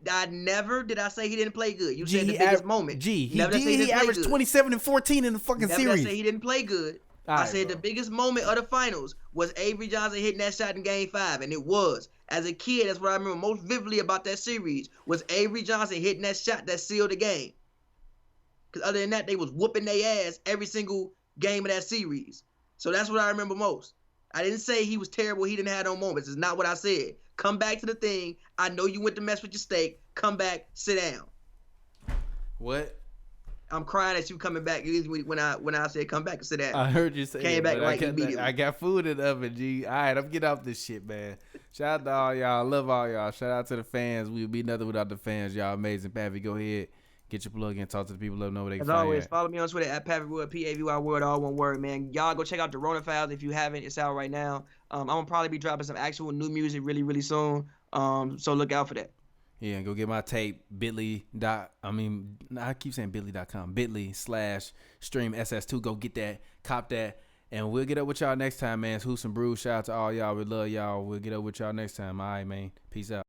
I never did. I say he didn't play good. You said the biggest moment. He averaged 27 and 14 in the fucking series. Never say he didn't play good. All I right, said bro. the biggest moment of the finals was Avery Johnson hitting that shot in Game 5, and it was. As a kid, that's what I remember most vividly about that series was Avery Johnson hitting that shot that sealed the game. Because other than that, they was whooping their ass every single game of that series. So that's what I remember most. I didn't say he was terrible. He didn't have no moments. It's not what I said. Come back to the thing. I know you went to mess with your steak. Come back. Sit down. What? I'm crying at you coming back. When I said come back and sit down. I heard you say Came it, back but right immediately. I got food in the oven, G. All right, I'm getting off this shit, man. Shout out to all y'all. Love all y'all. Shout out to the fans. We would be nothing without the fans. Y'all amazing. Pavy, go ahead. Get your plug in. Talk to the people. Let them know where they can As find always, you follow me on Twitter at Pavywood, P-A-V-Y-Word, all one word, man. Y'all go check out the Rona Files if you haven't. It's out right now. I'm going to probably be dropping some actual new music really, really soon. So look out for that. Yeah, go get my tape, I keep saying bit.ly.com, bit.ly/stream SS2. Go get that, cop that, and we'll get up with y'all next time, man. It's Hoops and Brews. Shout out to all y'all. We love y'all. We'll get up with y'all next time. All right, man. Peace out.